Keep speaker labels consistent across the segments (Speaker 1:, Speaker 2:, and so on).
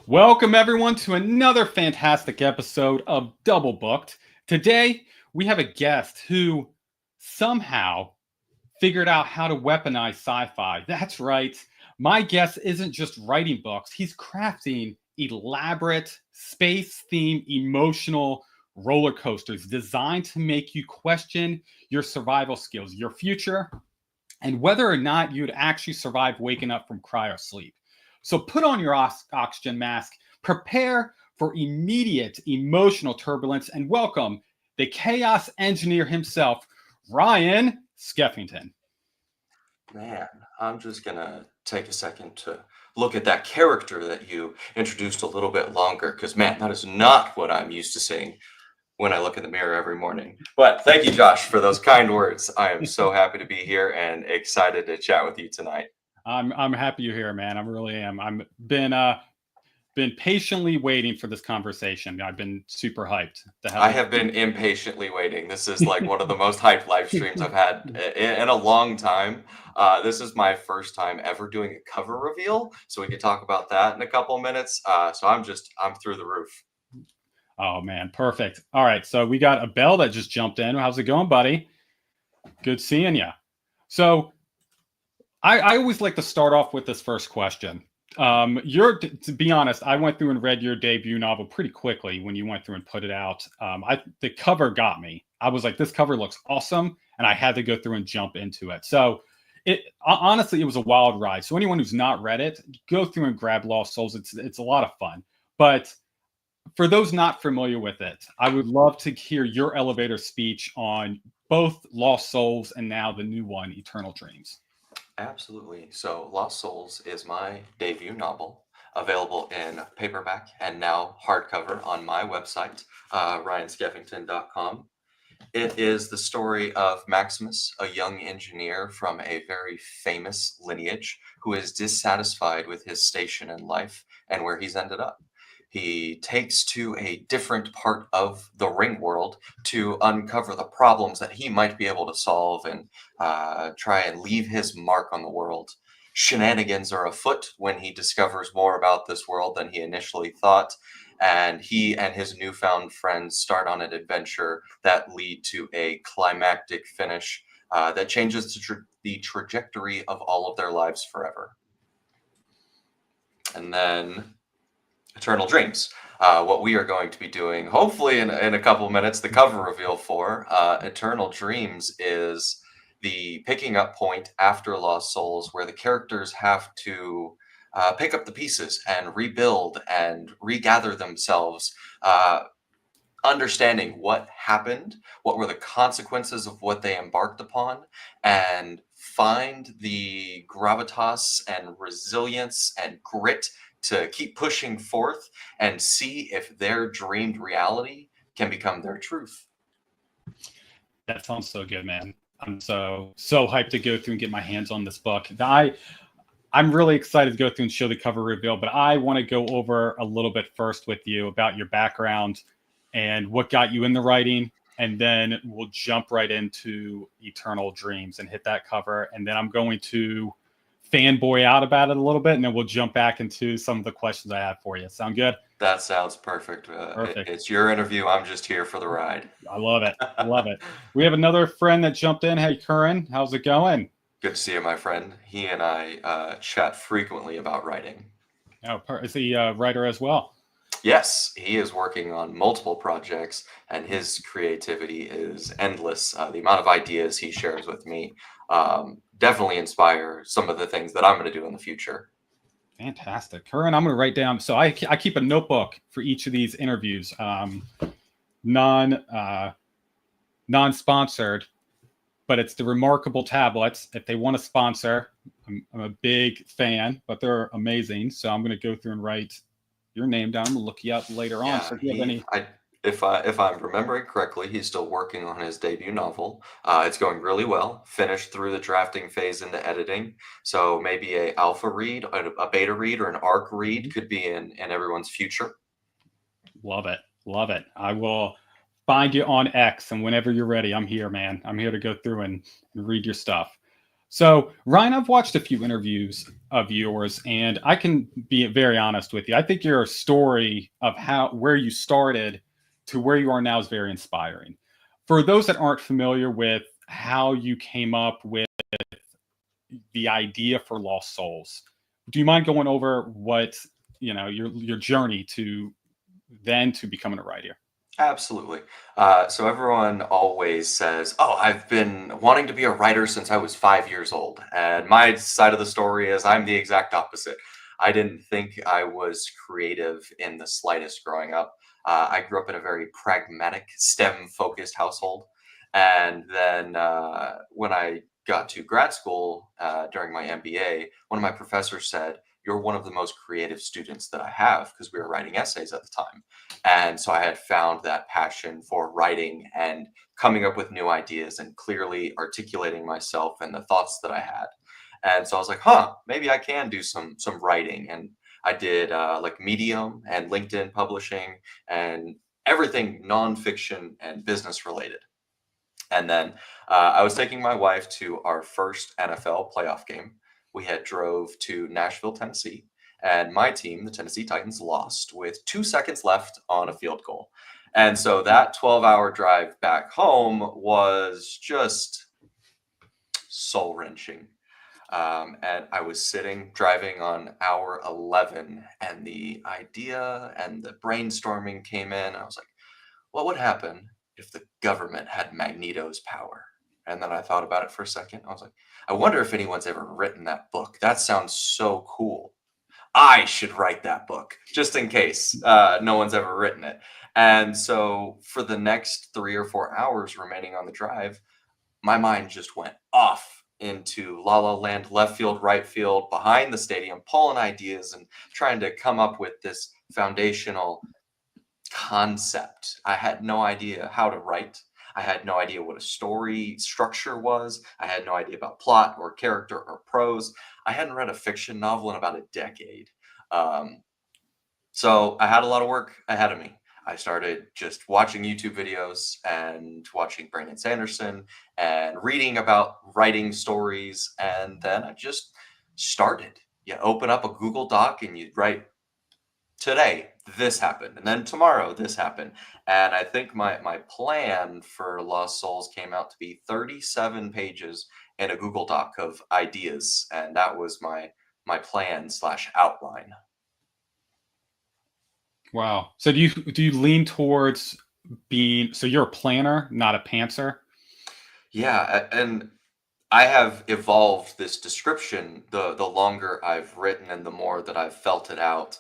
Speaker 1: Welcome, everyone, to another fantastic episode of Double Booked. Today, we have a guest who somehow figured out how to weaponize sci fi. That's right. My guest isn't just writing books, he's crafting elaborate, space themed, emotional roller coasters designed to make you question your survival skills, your future, and whether or not you'd actually survive waking up from cryo sleep. So put on your oxygen mask, prepare for immediate emotional turbulence, and welcome the chaos engineer himself, Ryan Skeffington.
Speaker 2: Man, I'm just gonna take a second to look at that character that you introduced a little bit longer, because man, that is not what I'm used to seeing when I look in the mirror every morning. But thank you, Josh, for those kind words. I am so happy to be here and excited to chat with you tonight.
Speaker 1: I'm happy you're here, man. I really am. I'm been patiently waiting for this conversation. I've been super hyped to have
Speaker 2: I
Speaker 1: this.
Speaker 2: have been impatiently waiting. This is like one of the most hyped live streams I've had in a long time. This is my first time ever doing a cover reveal, so we could talk about that in a couple of minutes. So I'm through the roof.
Speaker 1: Oh man, perfect. All right, so we got a bell that just jumped in. How's it going, buddy? Good seeing you. So I always like to start off with this first question. To be honest, I went through and read your debut novel pretty quickly when you went through and put it out. The cover got me. I was like, this cover looks awesome, and I had to go through and jump into it. So it honestly, it was a wild ride. So anyone who's not read it, go through and grab Lost Souls. It's a lot of fun. But for those not familiar with it, I would love to hear your elevator speech on both Lost Souls and now the new one, Eternal Dreams.
Speaker 2: Absolutely. So, Lost Souls is my debut novel, available in paperback and now hardcover on my website, ryanskeffington.com. It is the story of Maximus, a young engineer from a very famous lineage who is dissatisfied with his station in life and where he's ended up. He takes to a different part of the ring world to uncover the problems that he might be able to solve and try and leave his mark on the world. Shenanigans are afoot when he discovers more about this world than he initially thought, and he and his newfound friends start on an adventure that lead to a climactic finish that changes the trajectory of all of their lives forever. And then Eternal Dreams. What we are going to be doing, hopefully in a couple of minutes, the cover reveal for Eternal Dreams is the picking up point after Lost Souls, where the characters have to pick up the pieces and rebuild and regather themselves, understanding what happened, what were the consequences of what they embarked upon, and find the gravitas and resilience and grit to keep pushing forth and see if their dreamed reality can become their truth.
Speaker 1: That sounds so good, man. I'm so hyped to go through and get my hands on this book. I'm really excited to go through and show the cover reveal, but I want to go over a little bit first with you about your background and what got you in the writing, and then we'll jump right into Eternal Dreams and hit that cover, and then I'm going to fanboy out about it a little bit, and then we'll jump back into some of the questions I have for you. Sound good?
Speaker 2: That sounds perfect.
Speaker 1: Perfect.
Speaker 2: It's your interview. I'm just here for the ride.
Speaker 1: I love it. I love it. We have another friend that jumped in. Hey, Curran, how's it going?
Speaker 2: Good to see you, my friend. He and I chat frequently about writing.
Speaker 1: Oh, is he a writer as well?
Speaker 2: Yes, he is working on multiple projects, and his creativity is endless. The amount of ideas he shares with me definitely inspire some of the things that I'm going to do in the future.
Speaker 1: Fantastic. Curran, I'm going to write down. So I keep a notebook for each of these interviews, non-sponsored, but it's the Remarkable tablets. If they want to sponsor, I'm a big fan, but they're amazing. So I'm going to go through and write your name down. I'm going to look you up later on. So
Speaker 2: if I'm remembering correctly, he's still working on his debut novel. It's going really well. Finished through the drafting phase into editing. So maybe a alpha read, a beta read, or an arc read could be in everyone's future.
Speaker 1: Love it. Love it. I will find you on X, and whenever you're ready, I'm here, man. I'm here to go through and read your stuff. So, Ryan, I've watched a few interviews of yours, and I can be very honest with you. I think your story of how where you started to where you are now is very inspiring. For those that aren't familiar with how you came up with the idea for Lost Souls, do you mind going over what your journey to then to becoming a writer?
Speaker 2: Absolutely. So everyone always says, "Oh, I've been wanting to be a writer since I was 5 years old." And my side of the story is I'm the exact opposite. I didn't think I was creative in the slightest growing up. I grew up in a very pragmatic, STEM-focused household, and then when I got to grad school during my MBA, one of my professors said, "You're one of the most creative students that I have," because we were writing essays at the time. And so I had found that passion for writing and coming up with new ideas and clearly articulating myself and the thoughts that I had. And so I was like, huh, maybe I can do some writing. And I did like Medium and LinkedIn publishing and everything nonfiction and business related. And then I was taking my wife to our first NFL playoff game. We had drove to Nashville, Tennessee, and my team, the Tennessee Titans, lost with 2 seconds left on a field goal. And so that 12-hour drive back home was just soul wrenching. And I was sitting driving on hour 11, and the idea and the brainstorming came in. I was like, what would happen if the government had Magneto's power? And then I thought about it for a second. I was like, I wonder if anyone's ever written that book. That sounds so cool. I should write that book just in case no one's ever written it. And so for the next 3 or 4 hours remaining on the drive, my mind just went off into La La Land, left field, right field, behind the stadium, pulling ideas and trying to come up with this foundational concept. I had no idea how to write. I had no idea what a story structure was. I had no idea about plot or character or prose. I hadn't read a fiction novel in about a decade. Um, so I had a lot of work ahead of me. I started just watching YouTube videos and watching Brandon Sanderson and reading about writing stories. And then I just started. You open up a Google Doc and you write, today this happened, and then tomorrow this happened. And I think my plan for Lost Souls came out to be 37 pages in a Google Doc of ideas, and that was my plan slash outline.
Speaker 1: Wow. So do you lean towards being so you're a planner, not a pantser?
Speaker 2: Yeah, and I have evolved this description the longer I've written and the more that I've felt it out.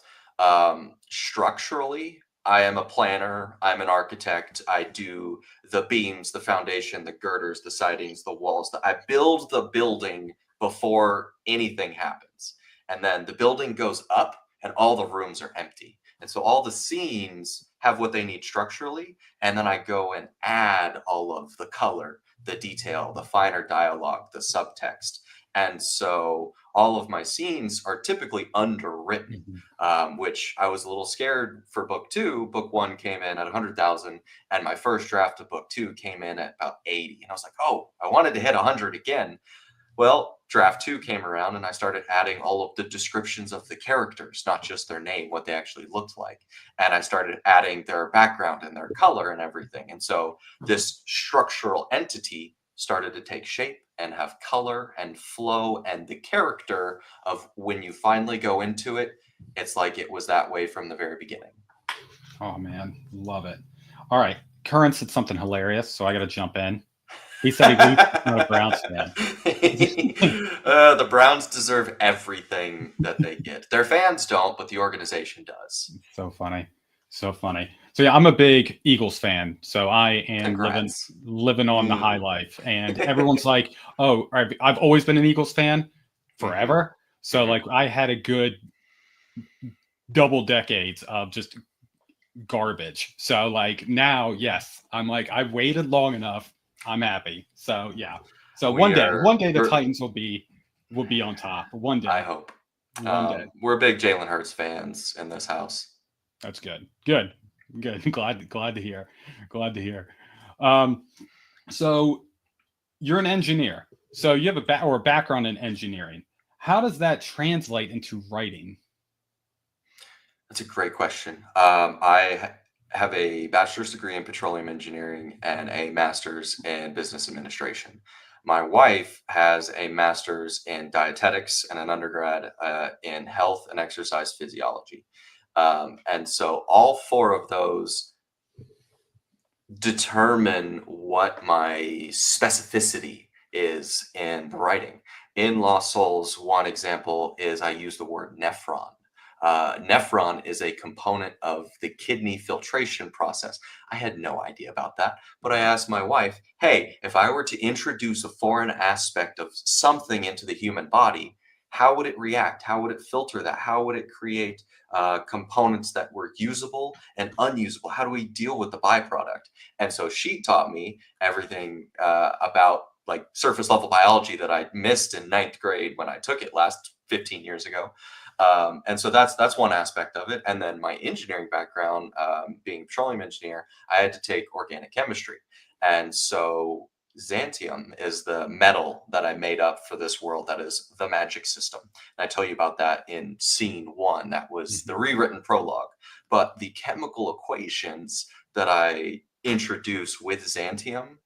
Speaker 2: Structurally, I am a planner. I'm an architect. I do the beams, the foundation, the girders, the sidings, the walls. I build the building before anything happens, and then the building goes up, and all the rooms are empty. And so all the scenes have what they need structurally, and then I go and add all of the color, the detail, the finer dialogue, the subtext. And so all of my scenes are typically underwritten,
Speaker 1: Mhm.
Speaker 2: which I was a little scared for book two. Book one came in at 100,000, and my first draft of book two came in at about 80. And I was like, oh, I wanted to hit 100 again. Well, draft two came around and I started adding all of the descriptions of the characters, not just their name, what they actually looked like. And I started adding their background and their color and everything. And so this structural entity started to take shape and have color and flow, and the character of when you finally go into it, it's like it was that way from the very beginning.
Speaker 1: Oh man, love it. All right. Curran said something hilarious, so I gotta jump in. He said he leaves not a Browns fan.
Speaker 2: The Browns deserve everything that they get. Their fans don't, but the organization does.
Speaker 1: So funny. So funny. So yeah, I'm a big Eagles fan. So I am living
Speaker 2: Congrats.
Speaker 1: living on the high
Speaker 2: Mm.
Speaker 1: life. And everyone's like, oh, I've always been an Eagles fan
Speaker 2: Hmm.
Speaker 1: forever. So
Speaker 2: Hmm.
Speaker 1: like I had a good double decades of just garbage. So like now, yes, I'm like I've waited long enough. I'm happy. So yeah. So
Speaker 2: We are.
Speaker 1: one day the
Speaker 2: We're,
Speaker 1: Titans will be on top.
Speaker 2: I hope.
Speaker 1: One day.
Speaker 2: We're big Jalen Hurts fans in this house.
Speaker 1: That's good. Good. Good. Glad to hear. Glad to hear. Um, so you're an engineer, so you have a background in engineering. How does that translate into writing?
Speaker 2: That's a great question. Have a bachelor's degree in petroleum engineering and a master's in business administration. My wife has a master's in dietetics and an undergrad in health and exercise physiology. And so all four of those determine what my specificity is in the writing. In Lost Souls, one example is I use the word nephron. Nephron is a component of the kidney filtration process. I had no idea about that, but I asked my wife, hey, if I were to introduce a foreign aspect of something into the human body, how would it react? How would it filter that? How would it create components that were usable and unusable? How do we deal with the byproduct? And so she taught me everything about like surface level biology that I missed in ninth grade when I took it last 15 years ago. And so that's one aspect of it. And then my engineering background, being a petroleum engineer, I had to take organic chemistry. And so Xanthium is the metal that I made up for this world that is the magic system. And I tell you about that in scene one. That was the rewritten prologue. But the chemical equations that I introduce with Xanthium,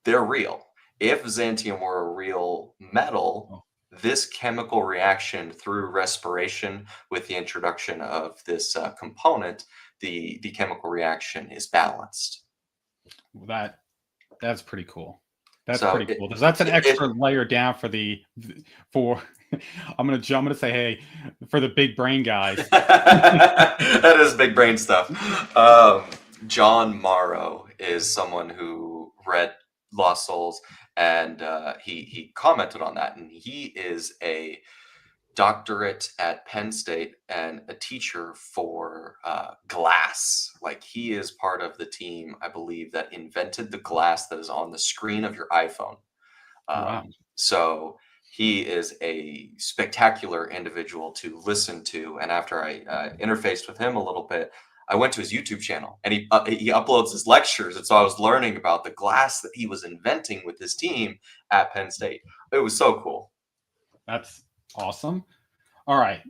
Speaker 2: they're real. If Xanthium were a real metal, this chemical reaction through respiration with the introduction of this component, the chemical reaction is balanced.
Speaker 1: That's pretty cool. That's
Speaker 2: So
Speaker 1: pretty cool. That's an extra layer down for I'm gonna say, hey, for the big brain guys.
Speaker 2: that is big brain stuff. John Morrow is someone who read Lost Souls, and he commented on that, and he is a doctorate at Penn State and a teacher for glass. Like he is part of the team, I believe, that invented the glass that is on the screen of your iPhone.
Speaker 1: Wow.
Speaker 2: So he is a spectacular individual to listen to. And after I interfaced with him a little bit, I went to his YouTube channel, and he uploads his lectures. And so I was learning about the glass that he was inventing with his team at Penn State. It was so cool.
Speaker 1: That's awesome. All right.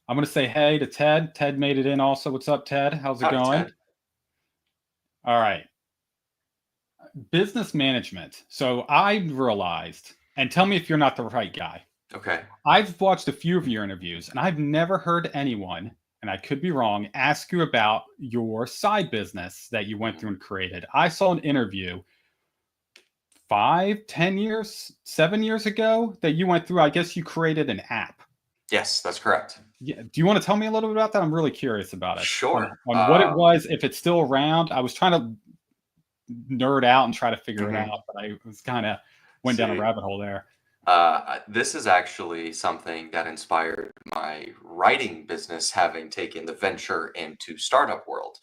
Speaker 1: I'm going to say hey to Ted. Ted made it in also. What's up, Ted? How's it going?
Speaker 2: Ted.
Speaker 1: All right. Business management. So I realized, and tell me if you're not the right guy.
Speaker 2: Okay.
Speaker 1: I've watched a few of your interviews, and I've never heard anyone, and I could be wrong, ask you about your side business that you went through and created. I saw an interview 5, 10 years, 7 years ago that you went through. I guess you created an app.
Speaker 2: Yes, that's correct.
Speaker 1: Yeah. Do you want to tell me a little bit about that? I'm really curious about it.
Speaker 2: Sure.
Speaker 1: On what it was, if it's still around. I was trying to nerd out and try to figure it out, but I was kind of went down a rabbit hole there.
Speaker 2: This is actually something that inspired my writing business, having taken the venture into startup world.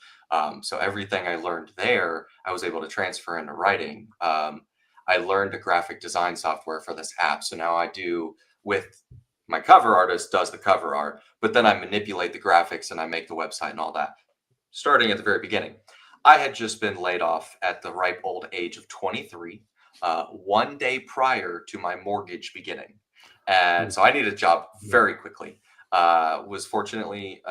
Speaker 2: So everything I learned there, I was able to transfer into writing. I learned a graphic design software for this app. So now I do with my cover artist does the cover art, but then I manipulate the graphics and I make the website and all that. Starting at the very beginning, I had just been laid off at the ripe old age of 23. One day prior to my mortgage beginning. And so I needed a job very quickly. Was fortunately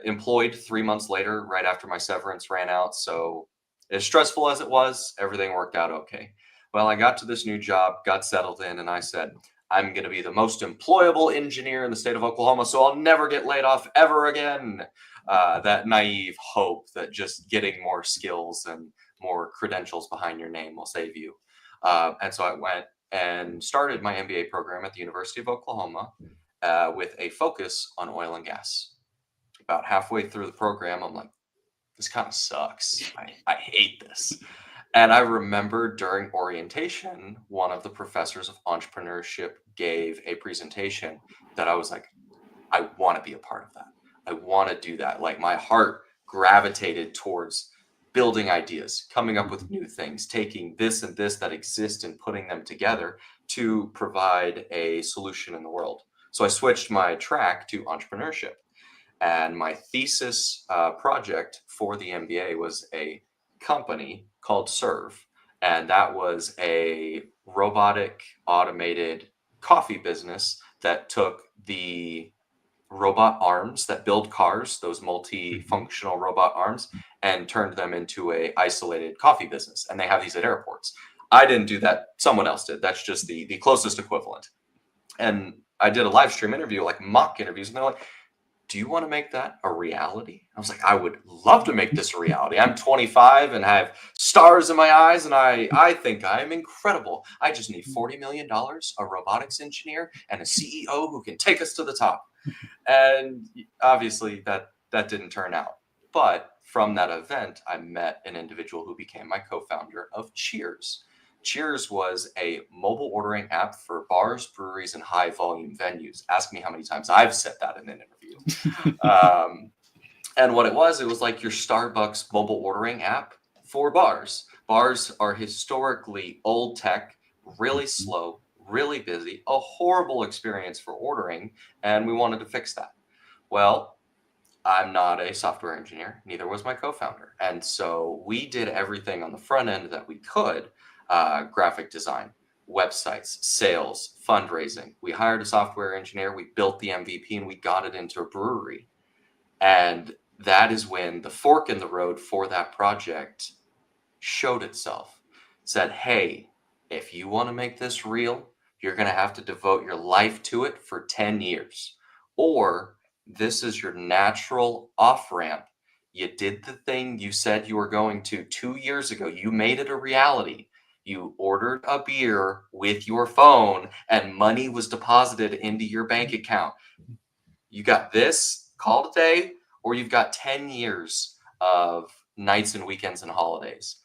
Speaker 2: employed 3 months later, right after my severance ran out. So as stressful as it was, everything worked out okay. Well, I got to this new job, got settled in, and I said, I'm going to be the most employable engineer in the state of Oklahoma, so I'll never get laid off ever again. That naive hope that just getting more skills and more credentials behind your name will save you. And so I went and started my MBA program at the University of Oklahoma with a focus on oil and gas. About halfway through the program, I'm like, this kind of sucks. I hate this. And I remember during orientation, one of the professors of entrepreneurship gave a presentation that I was like, I want to be a part of that. I want to do that. Like my heart gravitated towards building ideas, coming up with new things, taking this and this that exist and putting them together to provide a solution in the world. So I switched my track to entrepreneurship. And my thesis project for the MBA was a company called Serve. And that was a robotic automated coffee business that took the robot arms that build cars, those multifunctional robot arms, and turned them into a isolated coffee business. And they have these at airports. I didn't do that. Someone else did. That's just the closest equivalent. And I did a live stream interview, like mock interviews, and they're like, do you want to make that a reality? I was like, I would love to make this a reality. I'm 25 and I have stars in my eyes, and I think I'm incredible. I just need $40 million, a robotics engineer, and a CEO who can take us to the top. And obviously that didn't turn out. But from that event, I met an individual who became my co-founder of Cheers. Cheers was a mobile ordering app for bars, breweries, and high volume venues. Ask me how many times I've said that in an interview. And what it was like your Starbucks mobile ordering app for bars. Bars are historically old tech, really slow, really busy, a horrible experience for ordering, and we wanted to fix that. Well, I'm not a software engineer, neither was my co-founder. And so we did everything on the front end that we could, graphic design, websites, sales, fundraising. We hired a software engineer, we built the MVP, and we got it into a brewery. And that is when the fork in the road for that project showed itself. Said, hey, if you want to make this real, you're going to have to devote your life to it for 10 years. Or this is your natural off-ramp. You did the thing you said you were going to 2 years ago. You made it a reality. You ordered a beer with your phone and money was deposited into your bank account. You got this, call it a day, or you've got 10 years of nights and weekends and holidays.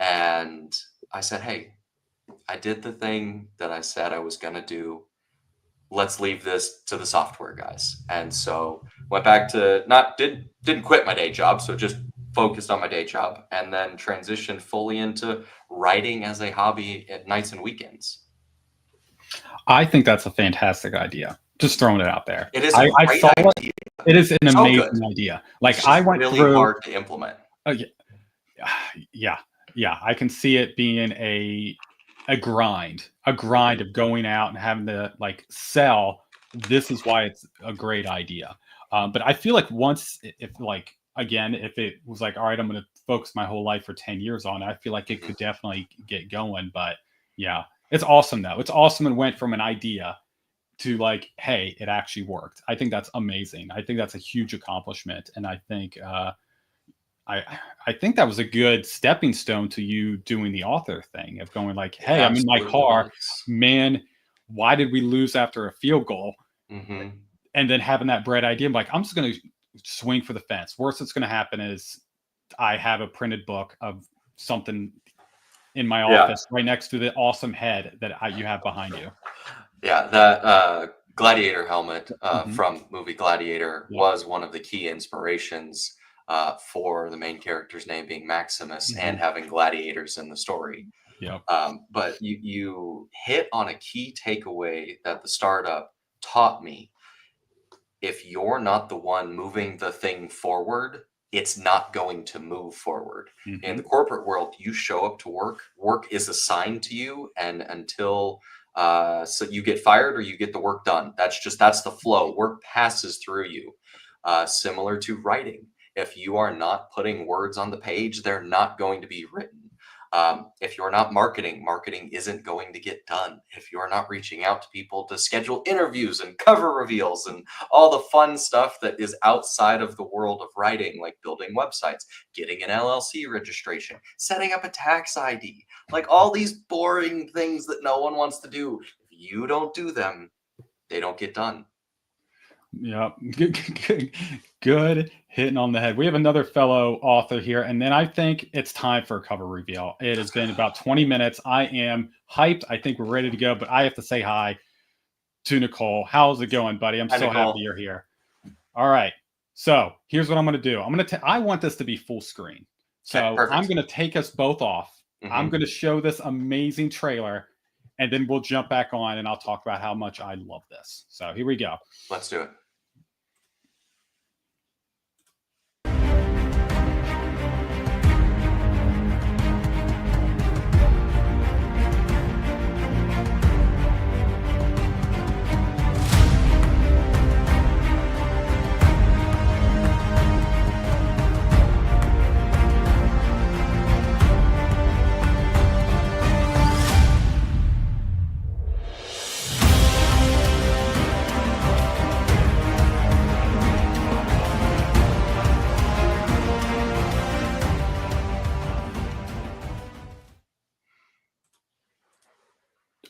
Speaker 2: And I said, hey, I did the thing that I said I was going to do. Let's leave this to the software guys. And so went back to didn't quit my day job. So just focused on my day job, and then transitioned fully into writing as a hobby at nights and weekends.
Speaker 1: I think that's a fantastic idea. Just throwing it out there.
Speaker 2: It is a great idea.
Speaker 1: It is an
Speaker 2: So
Speaker 1: amazing
Speaker 2: good.
Speaker 1: idea. Like
Speaker 2: It's
Speaker 1: I went
Speaker 2: really
Speaker 1: through.
Speaker 2: hard to implement.
Speaker 1: Yeah. I can see it being a grind of going out and having to like sell. This is why it's a great idea. But I feel like once, if like, again, if it was like, all right, I'm going to focus my whole life for 10 years on it, I feel like it could definitely get going. But yeah, it's awesome though. It's awesome, and went from an idea to like, hey, it actually worked. I think that's amazing. I think that's a huge accomplishment. And I think, I think that was a good stepping stone to you doing the author thing of going like, hey, I'm in my car, man, why did we lose after a field goal?
Speaker 2: Mm-hmm.
Speaker 1: And then having that bright idea, I'm like, I'm just going to swing for the fence. Worst that's going to happen is I have a printed book of something in my office right next to the awesome head that you have behind you.
Speaker 2: Yeah, that gladiator helmet from movie Gladiator was one of the key inspirations for the main character's name being Maximus and having gladiators in the story.
Speaker 1: Yep.
Speaker 2: But you hit on a key takeaway that the startup taught me. If you're not the one moving the thing forward, it's not going to move forward. In the corporate world, you show up to work is assigned to you, and until so you get fired or you get the work done. That's the flow. Work passes through you. Similar to writing. If you are not putting words on the page, they're not going to be written. If you're not marketing isn't going to get done. If you're not reaching out to people to schedule interviews and cover reveals and all the fun stuff that is outside of the world of writing, like building websites, getting an LLC registration, setting up a tax ID, like all these boring things that no one wants to do. If you don't do them, they don't get done.
Speaker 1: Yeah, good hitting on the head. We have another fellow author here, and then I think it's time for a cover reveal. It has been about 20 minutes. I am hyped. I think we're ready to go, but I have to say hi to Nicole. How's it going, buddy? I'm so happy you're here. All right. So here's what I'm going to do. I want this to be full screen. So I'm going to take us both off. I'm going to show this amazing trailer, and then we'll jump back on and I'll talk about how much I love this. So here we go.
Speaker 2: Let's do it.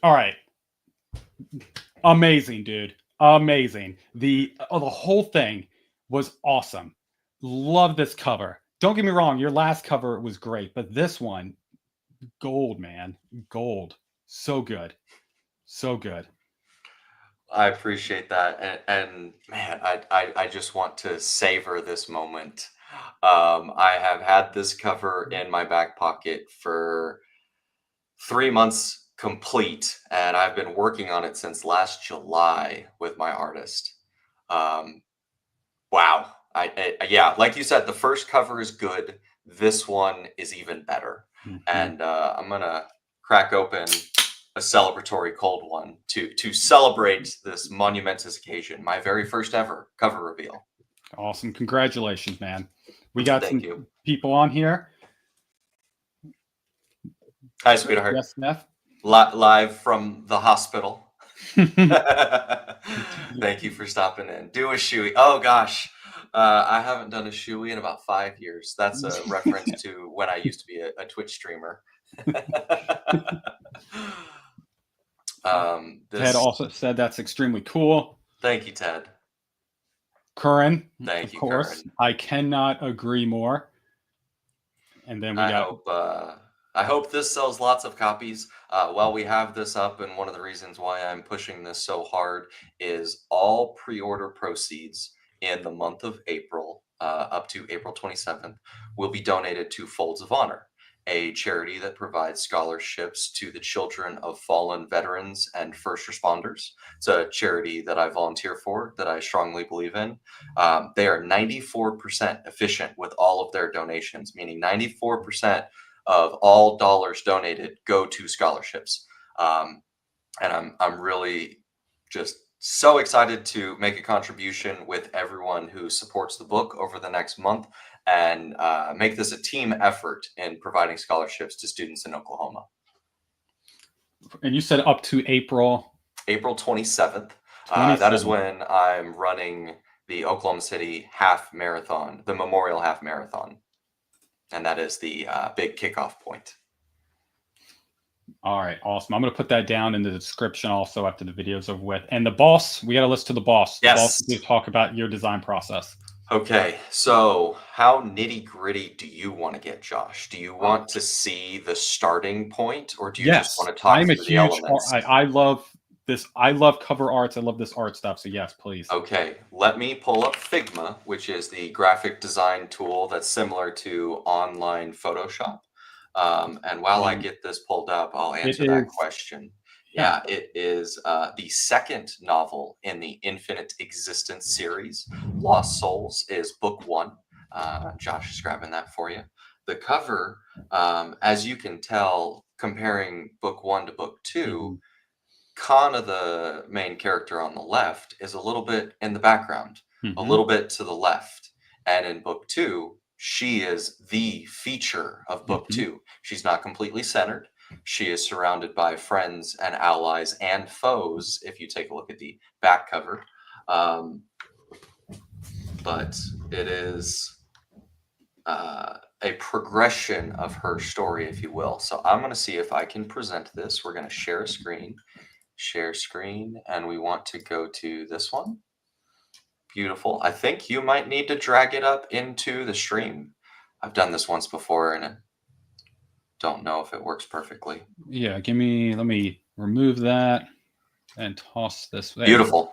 Speaker 1: All right. Amazing, dude. Amazing. The whole thing was awesome. Love this cover. Don't get me wrong, your last cover was great, but this one, gold, man. Gold. So good. So good.
Speaker 2: I appreciate that, and man, I just want to savor this moment. I have had this cover in my back pocket for 3 months complete, and I've been working on it since last July with my artist. Um, wow, yeah, like you said, the first cover is good. This one is even better,
Speaker 1: Mhm.
Speaker 2: and I'm gonna crack open a celebratory cold one to celebrate this monumentous occasion, my very first ever cover reveal.
Speaker 1: Awesome. Congratulations, man. We got
Speaker 2: Thank
Speaker 1: some
Speaker 2: you.
Speaker 1: people on here.
Speaker 2: Hi, sweetheart.
Speaker 1: Yes, Steph.
Speaker 2: Live from the hospital. Thank you for stopping in. Do a shoey. Oh gosh, I haven't done a shoey in about 5 years. That's a reference to when I used to be a Twitch streamer.
Speaker 1: Ted
Speaker 2: This.
Speaker 1: also said that's extremely cool.
Speaker 2: Thank you, Ted.
Speaker 1: Curran,
Speaker 2: Thank
Speaker 1: of
Speaker 2: you,
Speaker 1: course.
Speaker 2: Curran.
Speaker 1: I cannot agree more. And then we
Speaker 2: I
Speaker 1: got
Speaker 2: hope I hope this sells lots of copies. While we have this up, and one of the reasons why I'm pushing this so hard is all pre-order proceeds in the month of April, up to April 27th, will be donated to Folds of Honor, a charity that provides scholarships to the children of fallen veterans and first responders. It's a charity that I volunteer for, that I strongly believe in. They are 94% efficient with all of their donations, meaning 94% of all dollars donated go to scholarships. And I'm really just so excited to make a contribution with everyone who supports the book over the next month, and make this a team effort in providing scholarships to students in Oklahoma.
Speaker 1: and you said up to April
Speaker 2: April 27th. That is
Speaker 1: 27th.
Speaker 2: when I'm running the Oklahoma City half marathon, the Memorial Half Marathon. And that is the big kickoff point.
Speaker 1: All right, awesome. I'm going to put that down in the description also after the video's over with. And the boss, we got to listen to the boss. The boss
Speaker 2: Yes.
Speaker 1: is to talk about your design process.
Speaker 2: Okay, so how nitty gritty do you want to get, Josh? Do you want to see the starting point, or do you just
Speaker 1: Yes,
Speaker 2: want to talk
Speaker 1: I'm a
Speaker 2: through the
Speaker 1: huge.
Speaker 2: elements?
Speaker 1: I love this. I love cover arts. I love this art stuff. So yes, please.
Speaker 2: Okay, let me pull up Figma, which is the graphic design tool that's similar to online Photoshop. And while I get this pulled up, I'll
Speaker 1: It
Speaker 2: answer that
Speaker 1: is.
Speaker 2: question.
Speaker 1: Yeah.
Speaker 2: Yeah, it is the second novel in the Infinite Existence series. Lost Souls is book one. Josh is grabbing that for you. The cover, as you can tell, comparing book one to book two, Kana, the main character on the left, is a little bit in the background, a little bit to the left. And in book two, she is the feature of book two. She's not completely centered. She is surrounded by friends and allies and foes, if you take a look at the back cover. But it is a progression of her story, if you will. So I'm going to see if I can present this. We're going to share a screen. Share screen, and we want to go to this one. Beautiful. I think you might need to drag it up into the stream. I've done this once before, and I don't know if it works perfectly.
Speaker 1: Yeah, let me remove that and toss this.
Speaker 2: Beautiful.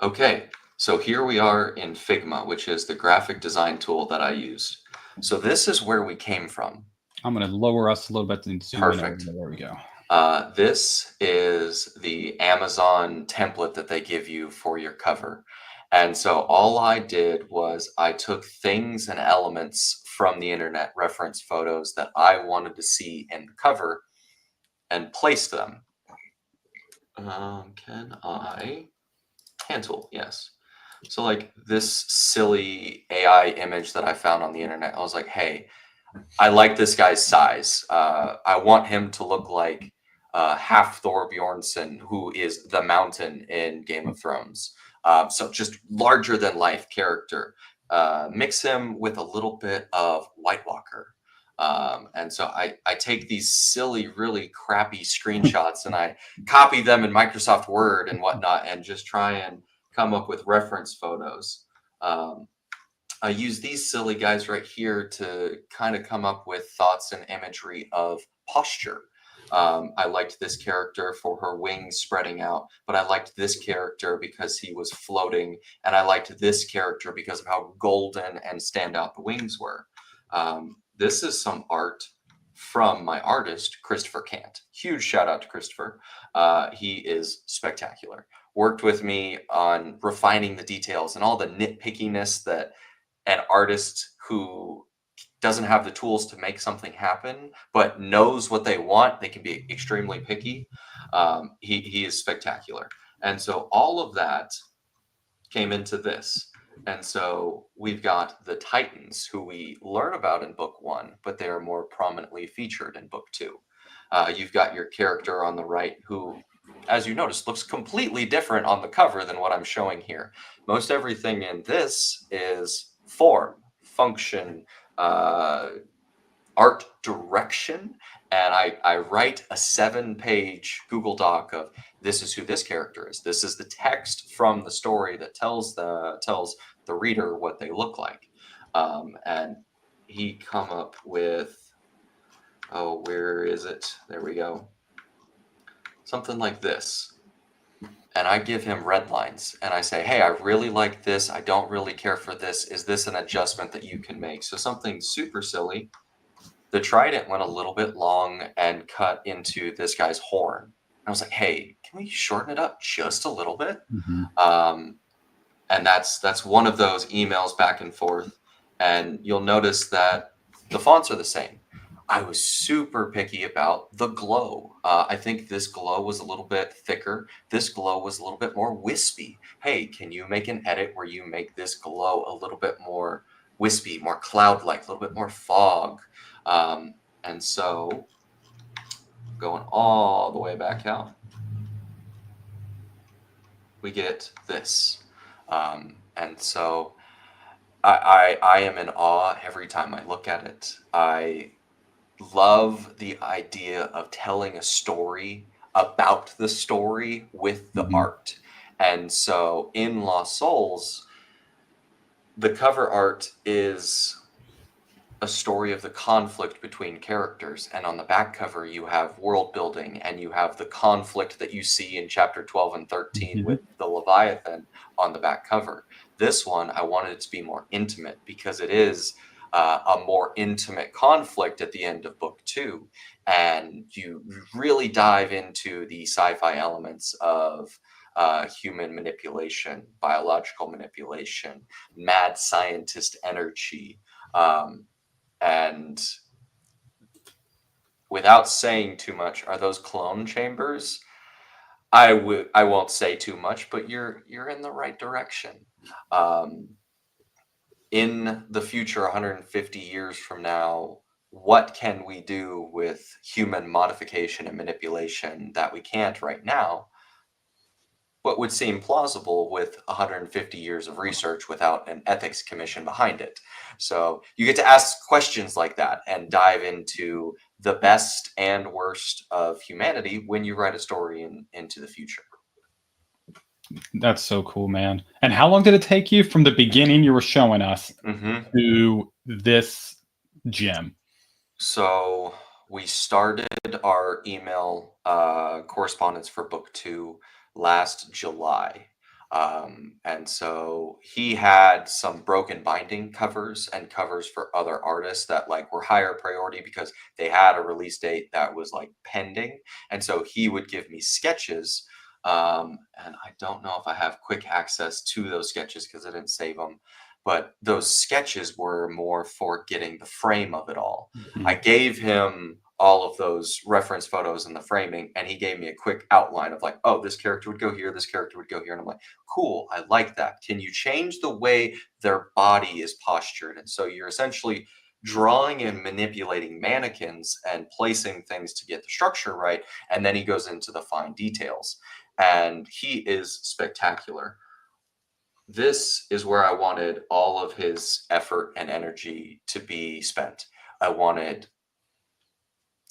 Speaker 2: Okay, so here we are in Figma, which is the graphic design tool that I used. So this is where we came from.
Speaker 1: I'm going to lower us a little bit and zoom
Speaker 2: Perfect.
Speaker 1: in. There we go.
Speaker 2: This is the Amazon template that they give you for your cover. And so all I did was I took things and elements from the internet, reference photos that I wanted to see in the cover, and placed them. Hand tool, yes. So like this silly AI image that I found on the internet, I was like, hey, I like this guy's size. I want him to look like half Thor Bjornsson, who is the Mountain in Game of Thrones. So just larger than life character. Mix him with a little bit of White Walker. And so I take these silly, really crappy screenshots and I copy them in Microsoft Word and whatnot and just try and come up with reference photos. Um, I use these silly guys right here to kind of come up with thoughts and imagery of posture. I liked this character for her wings spreading out, but I liked this character because he was floating, and I liked this character because of how golden and standout the wings were. This is some art from my artist, Christopher Cant. Huge shout out to Christopher. He is spectacular. Worked with me on refining the details and all the nitpickiness that an artist who doesn't have the tools to make something happen, but knows what they want. They can be extremely picky. He is spectacular. And so all of that came into this. And so we've got the Titans, who we learn about in book one, but they are more prominently featured in book two. You've got your character on the right who, as you notice, looks completely different on the cover than what I'm showing here. Most everything in this is form, function, art direction, and I write a 7-page Google Doc of this is who this character is. This is the text from the story that tells the reader what they look like. And he come up with, oh, where is it? There we go. Something like this. And I give him red lines and I say, hey, I really like this. I don't really care for this. Is this an adjustment that you can make? So something super silly. The trident went a little bit long and cut into this guy's horn. And I was like, hey, can we shorten it up just a little bit? And that's one of those emails back and forth. And you'll notice that the fonts are the same. I was super picky about the glow. I think this glow was a little bit thicker. This glow was a little bit more wispy. Hey, can you make an edit where you make this glow a little bit more wispy, more cloud-like, a little bit more fog? And so going all the way back out, we get this. And so I am in awe every time I look at it. I love the idea of telling a story about the story with the art. And so in Lost Souls, the cover art is a story of the conflict between characters, and on the back cover you have world building and you have the conflict that you see in chapter 12 and 13 with the Leviathan on the back cover. This one I wanted it to be more intimate because it is a more intimate conflict at the end of book two, and you really dive into the sci-fi elements of human manipulation, biological manipulation, mad scientist energy. And without saying too much, are those clone chambers? I won't say too much, but you're in the right direction. In the future, 150 years from now, what can we do with human modification and manipulation that we can't right now? What would seem plausible with 150 years of research without an ethics commission behind it. So you get to ask questions like that and dive into the best and worst of humanity when you write a story into the future.
Speaker 1: That's so cool, man. And how long did it take you from the beginning you were showing us to this gem?
Speaker 2: So we started our email correspondence for book two last July. And so he had some broken binding covers and covers for other artists that like were higher priority because they had a release date that was like pending. And so he would give me sketches. And I don't know if I have quick access to those sketches because I didn't save them. But those sketches were more for getting the frame of it all. I gave him all of those reference photos and the framing, and he gave me a quick outline of like, oh, this character would go here, this character would go here. And I'm like, cool, I like that. Can you change the way their body is postured? And so you're essentially drawing and manipulating mannequins and placing things to get the structure right. And then he goes into the fine details. And he is spectacular. This is where I wanted all of his effort and energy to be spent. I wanted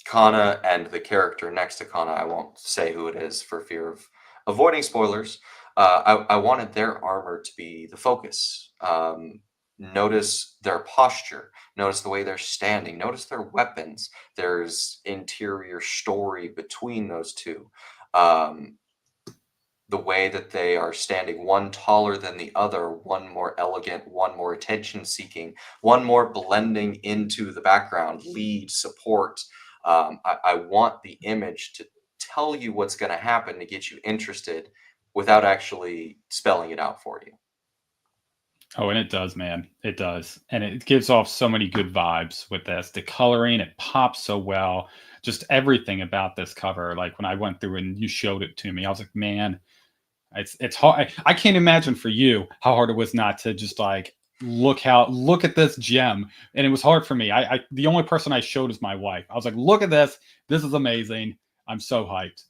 Speaker 2: Kana and the character next to Kana. I won't say who it is for fear of avoiding spoilers. I wanted their armor to be the focus. Notice their posture. Notice the way they're standing. Notice their weapons. There's interior story between those two. Um, the way that they are standing, one taller than the other, one more elegant, one more attention seeking, one more blending into the background, lead, support. I want the image to tell you what's going to happen to get you interested without actually spelling it out for you.
Speaker 1: Oh, and it does, man. It does. And it gives off so many good vibes with this. The coloring, it pops so well. Just everything about this cover. Like when I went through and you showed it to me, I was like, man, it's hard. I can't imagine for you how hard it was not to just like look at this gem. And it was hard for me. I the only person I showed is my wife. I was like, look at this. This is amazing. I'm so hyped.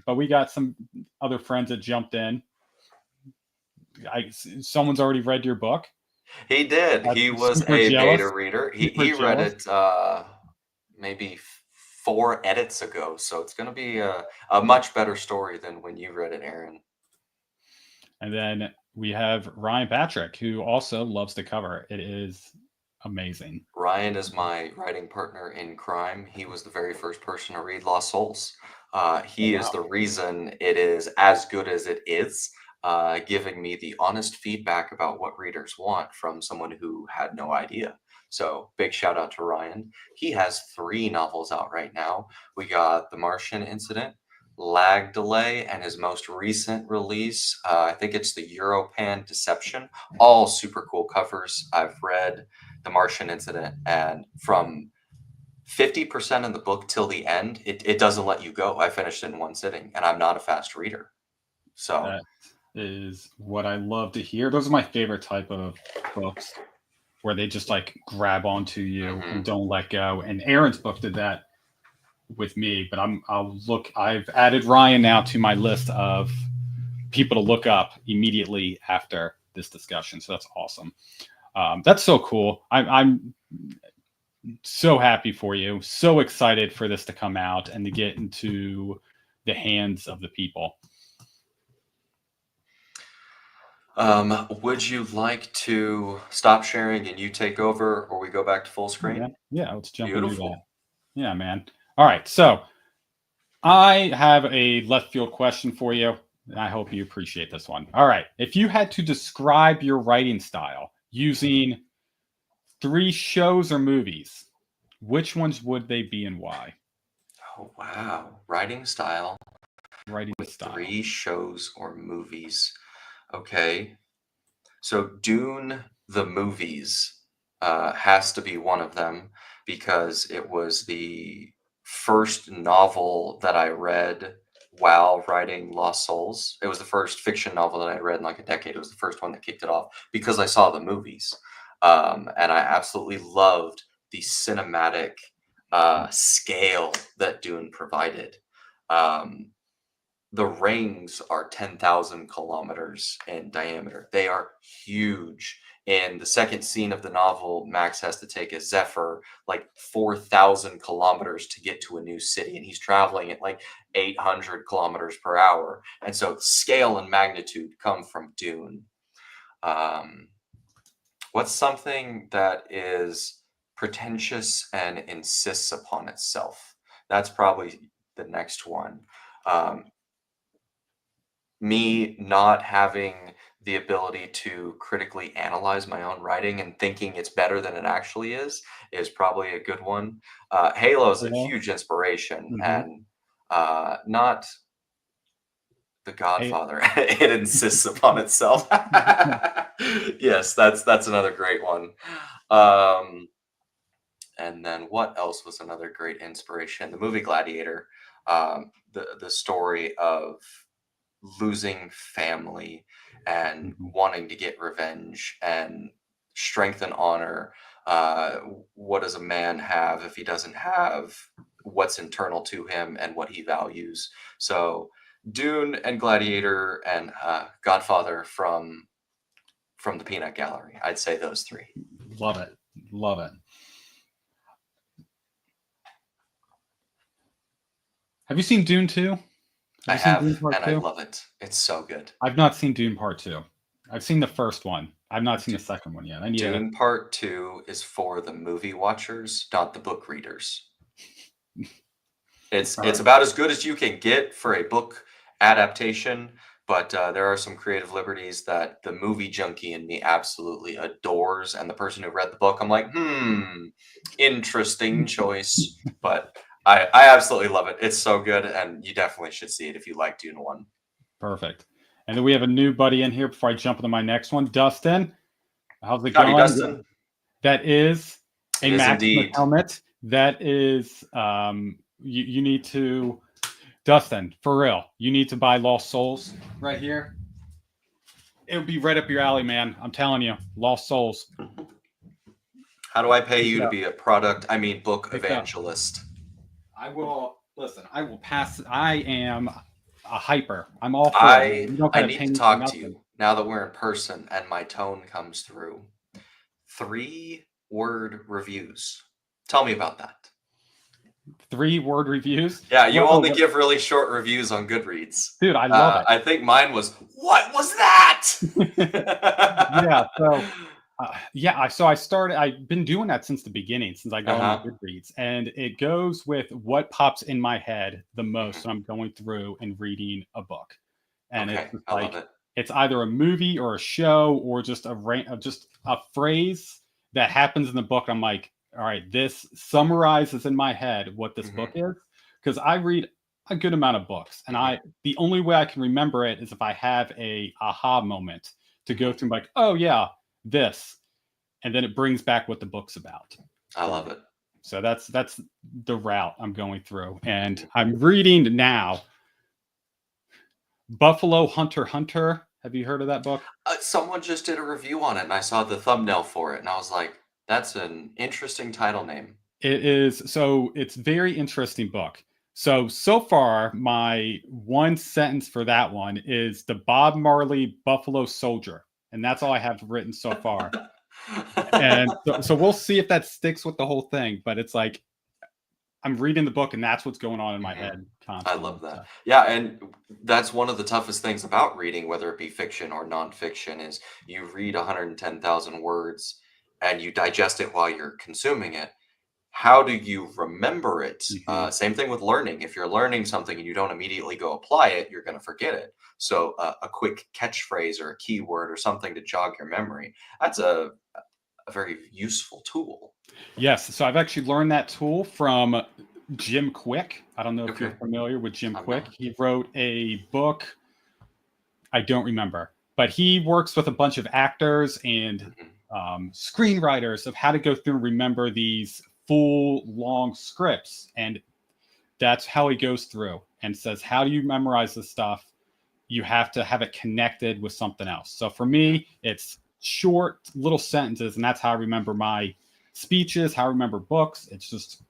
Speaker 1: But we got some other friends that jumped in. Someone's already read your book.
Speaker 2: He did.
Speaker 1: I'm
Speaker 2: He was
Speaker 1: super
Speaker 2: a beta
Speaker 1: jealous.
Speaker 2: reader.
Speaker 1: Super
Speaker 2: He read
Speaker 1: jealous.
Speaker 2: it maybe 4 edits ago, so it's going to be a much better story than when you read it, Aaron.
Speaker 1: And then we have Ryan Patrick, who also loves the cover. It is amazing.
Speaker 2: Ryan is my writing partner in crime. He was the very first person to read Lost Souls.
Speaker 1: Oh,
Speaker 2: He is
Speaker 1: wow.
Speaker 2: the reason it is as good as it is, giving me the honest feedback about what readers want from someone who had no idea. So, big shout out to Ryan. He has 3 novels out right now. We got The Martian Incident, Lag Delay, and his most recent release, I think it's the Europan Deception. All super cool covers. I've read The Martian Incident, and from 50% of the book till the end, it doesn't let you go. I finished it in one sitting, and I'm not a fast reader. So,
Speaker 1: That is what I love to hear. Those are my favorite type of books where they just like grab onto you and
Speaker 2: mhm.
Speaker 1: don't let go. And Aaron's book did that with me, but I've added Ryan now to my list of people to look up immediately after this discussion. So that's awesome. That's so cool. I'm so happy for you. So excited for this to come out and to get into the hands of the people.
Speaker 2: Would you like to stop sharing and you take over, or we go back to full
Speaker 1: Yeah,
Speaker 2: screen?
Speaker 1: yeah. Let's jump into that.
Speaker 2: Beautiful.
Speaker 1: Yeah, man. All right. So I have a left field question for you. And I hope you appreciate this one. All right. If you had to describe your writing style using 3 shows or movies, which ones would they be and why?
Speaker 2: Oh, wow. Writing style
Speaker 1: Writing
Speaker 2: with
Speaker 1: style.
Speaker 2: 3 shows or movies. Okay. So Dune the movies has to be one of them because it was the first novel that I read while writing Lost Souls. It was the first fiction novel that I read in like a decade. It was the first one that kicked it off because I saw the movies. And I absolutely loved the cinematic scale that Dune provided. Um, the rings are 10,000 kilometers in diameter. They are huge. In the second scene of the novel, Max has to take a Zephyr like 4,000 kilometers to get to a new city, and he's traveling at like 800 kilometers per hour. And so scale and magnitude come from Dune. Um, what's something that is pretentious and insists upon itself? That's probably the next one. Um, me not having the ability to critically analyze my own writing and thinking it's better than it actually is probably a good one. Halo is a
Speaker 1: Hello?
Speaker 2: huge inspiration,
Speaker 1: Mm-hmm.
Speaker 2: and not The
Speaker 1: Hey,
Speaker 2: Godfather. It insists upon itself. Yes, that's another great one. Um, and then what else was another great inspiration? The movie Gladiator. The story of losing family and
Speaker 1: mhm.
Speaker 2: wanting to get revenge and strength and honor. What does a man have if he doesn't have what's internal to him and what he values? So, Dune and Gladiator and Godfather from the Peanut Gallery. I'd say those 3.
Speaker 1: Love it. Love it. Have you seen Dune 2? Have
Speaker 2: I
Speaker 1: you seen Dune
Speaker 2: have,
Speaker 1: Part
Speaker 2: and I
Speaker 1: 2?
Speaker 2: love it. It's so good.
Speaker 1: I've not seen Dune Part 2. I've seen the first one. I've not seen
Speaker 2: D-
Speaker 1: the second one yet. I need to.
Speaker 2: Dune Part 2 is for the movie watchers, not the book readers. It's
Speaker 1: Alright,
Speaker 2: about as good as you can get for a book adaptation, but there are some creative liberties that the movie junkie in me absolutely adores, and the person who read the book, I'm like, interesting choice, but I absolutely love it. It's so good, and you definitely should see it if you like Dune 1.
Speaker 1: perfect. And then we have a new buddy in here before I jump into my next one. Dustin, how's it
Speaker 2: Howdy,
Speaker 1: going?
Speaker 2: Dustin.
Speaker 1: That is a
Speaker 2: It is
Speaker 1: Maximus
Speaker 2: indeed.
Speaker 1: helmet. That is, you need to, Dustin, for real, you need to buy Lost Souls right here. It would be right up your alley, man. I'm telling you, Lost Souls.
Speaker 2: How do I pay
Speaker 1: Pick
Speaker 2: you
Speaker 1: it
Speaker 2: to
Speaker 1: up.
Speaker 2: be a book
Speaker 1: Pick it up.
Speaker 2: evangelist?
Speaker 1: I will listen. I will pass. I am a hyper. I'm all for it. Man. You don't
Speaker 2: I
Speaker 1: gotta
Speaker 2: need
Speaker 1: pay
Speaker 2: to
Speaker 1: me for
Speaker 2: talk to
Speaker 1: nothing.
Speaker 2: you now that we're in person and my tone comes through. 3-word reviews. Tell me about that.
Speaker 1: 3-word reviews.
Speaker 2: Yeah, you
Speaker 1: Well,
Speaker 2: only give really short reviews on Goodreads.
Speaker 1: dude, I love it.
Speaker 2: I think mine was, what was that?
Speaker 1: Yeah. So, yeah. So I started. I've been doing that since the beginning, since I got on my
Speaker 2: Uh-huh.
Speaker 1: Goodreads, and it goes with what pops in my head the most
Speaker 2: Mhm.
Speaker 1: when I'm going through and reading a book, and it's
Speaker 2: Okay,
Speaker 1: just
Speaker 2: I love
Speaker 1: like
Speaker 2: it.
Speaker 1: it's either a movie or a show or just just a phrase that happens in the book. I'm like, all right, this summarizes in my head what this book
Speaker 2: Mhm,
Speaker 1: is because I read a good amount of books, and
Speaker 2: mhm,
Speaker 1: the only way I can remember it is if I have a aha moment to go
Speaker 2: mhm.
Speaker 1: through, like, oh yeah, this, and then it brings back what the book's about
Speaker 2: I
Speaker 1: for
Speaker 2: love
Speaker 1: me.
Speaker 2: it.
Speaker 1: So that's the route I'm going through, and
Speaker 2: Mhm.
Speaker 1: I'm reading now Buffalo Hunter. Have you heard of that book?
Speaker 2: Someone just did a review on it, and I saw the thumbnail for it, and I was like, that's an interesting title name.
Speaker 1: It is, so it's very interesting book. So far, my one sentence for that one is the Bob Marley Buffalo Soldier, and that's all I have written so far. And so we'll see if that sticks with the whole thing. But it's like I'm reading the book, and that's what's going on in my
Speaker 2: Mhm.
Speaker 1: head
Speaker 2: I
Speaker 1: constantly.
Speaker 2: love that.
Speaker 1: So
Speaker 2: Yeah, and that's one of the toughest things about reading, whether it be fiction or nonfiction, is you read 110,000 words and you digest it while you're consuming it. How do you remember it?
Speaker 1: mhm.
Speaker 2: Same thing with learning. If you're learning something and you don't immediately go apply it, you're going to forget it. So, a quick catchphrase or a keyword or something to jog your memory, that's a very useful tool.
Speaker 1: Yes, so I've actually learned that tool from Jim Quick. I don't know if you're
Speaker 2: Okay,
Speaker 1: familiar with Jim
Speaker 2: I'm
Speaker 1: Quick.
Speaker 2: not.
Speaker 1: He wrote a book. I don't remember, but he works with a bunch of actors and
Speaker 2: Mhm.
Speaker 1: screenwriters of how to go through and remember these full long scripts, and that's how he goes through and says, "How do you memorize this stuff? You have to have it connected with something else." So for me, it's short little sentences, and that's how I remember my speeches, how I remember books. It's just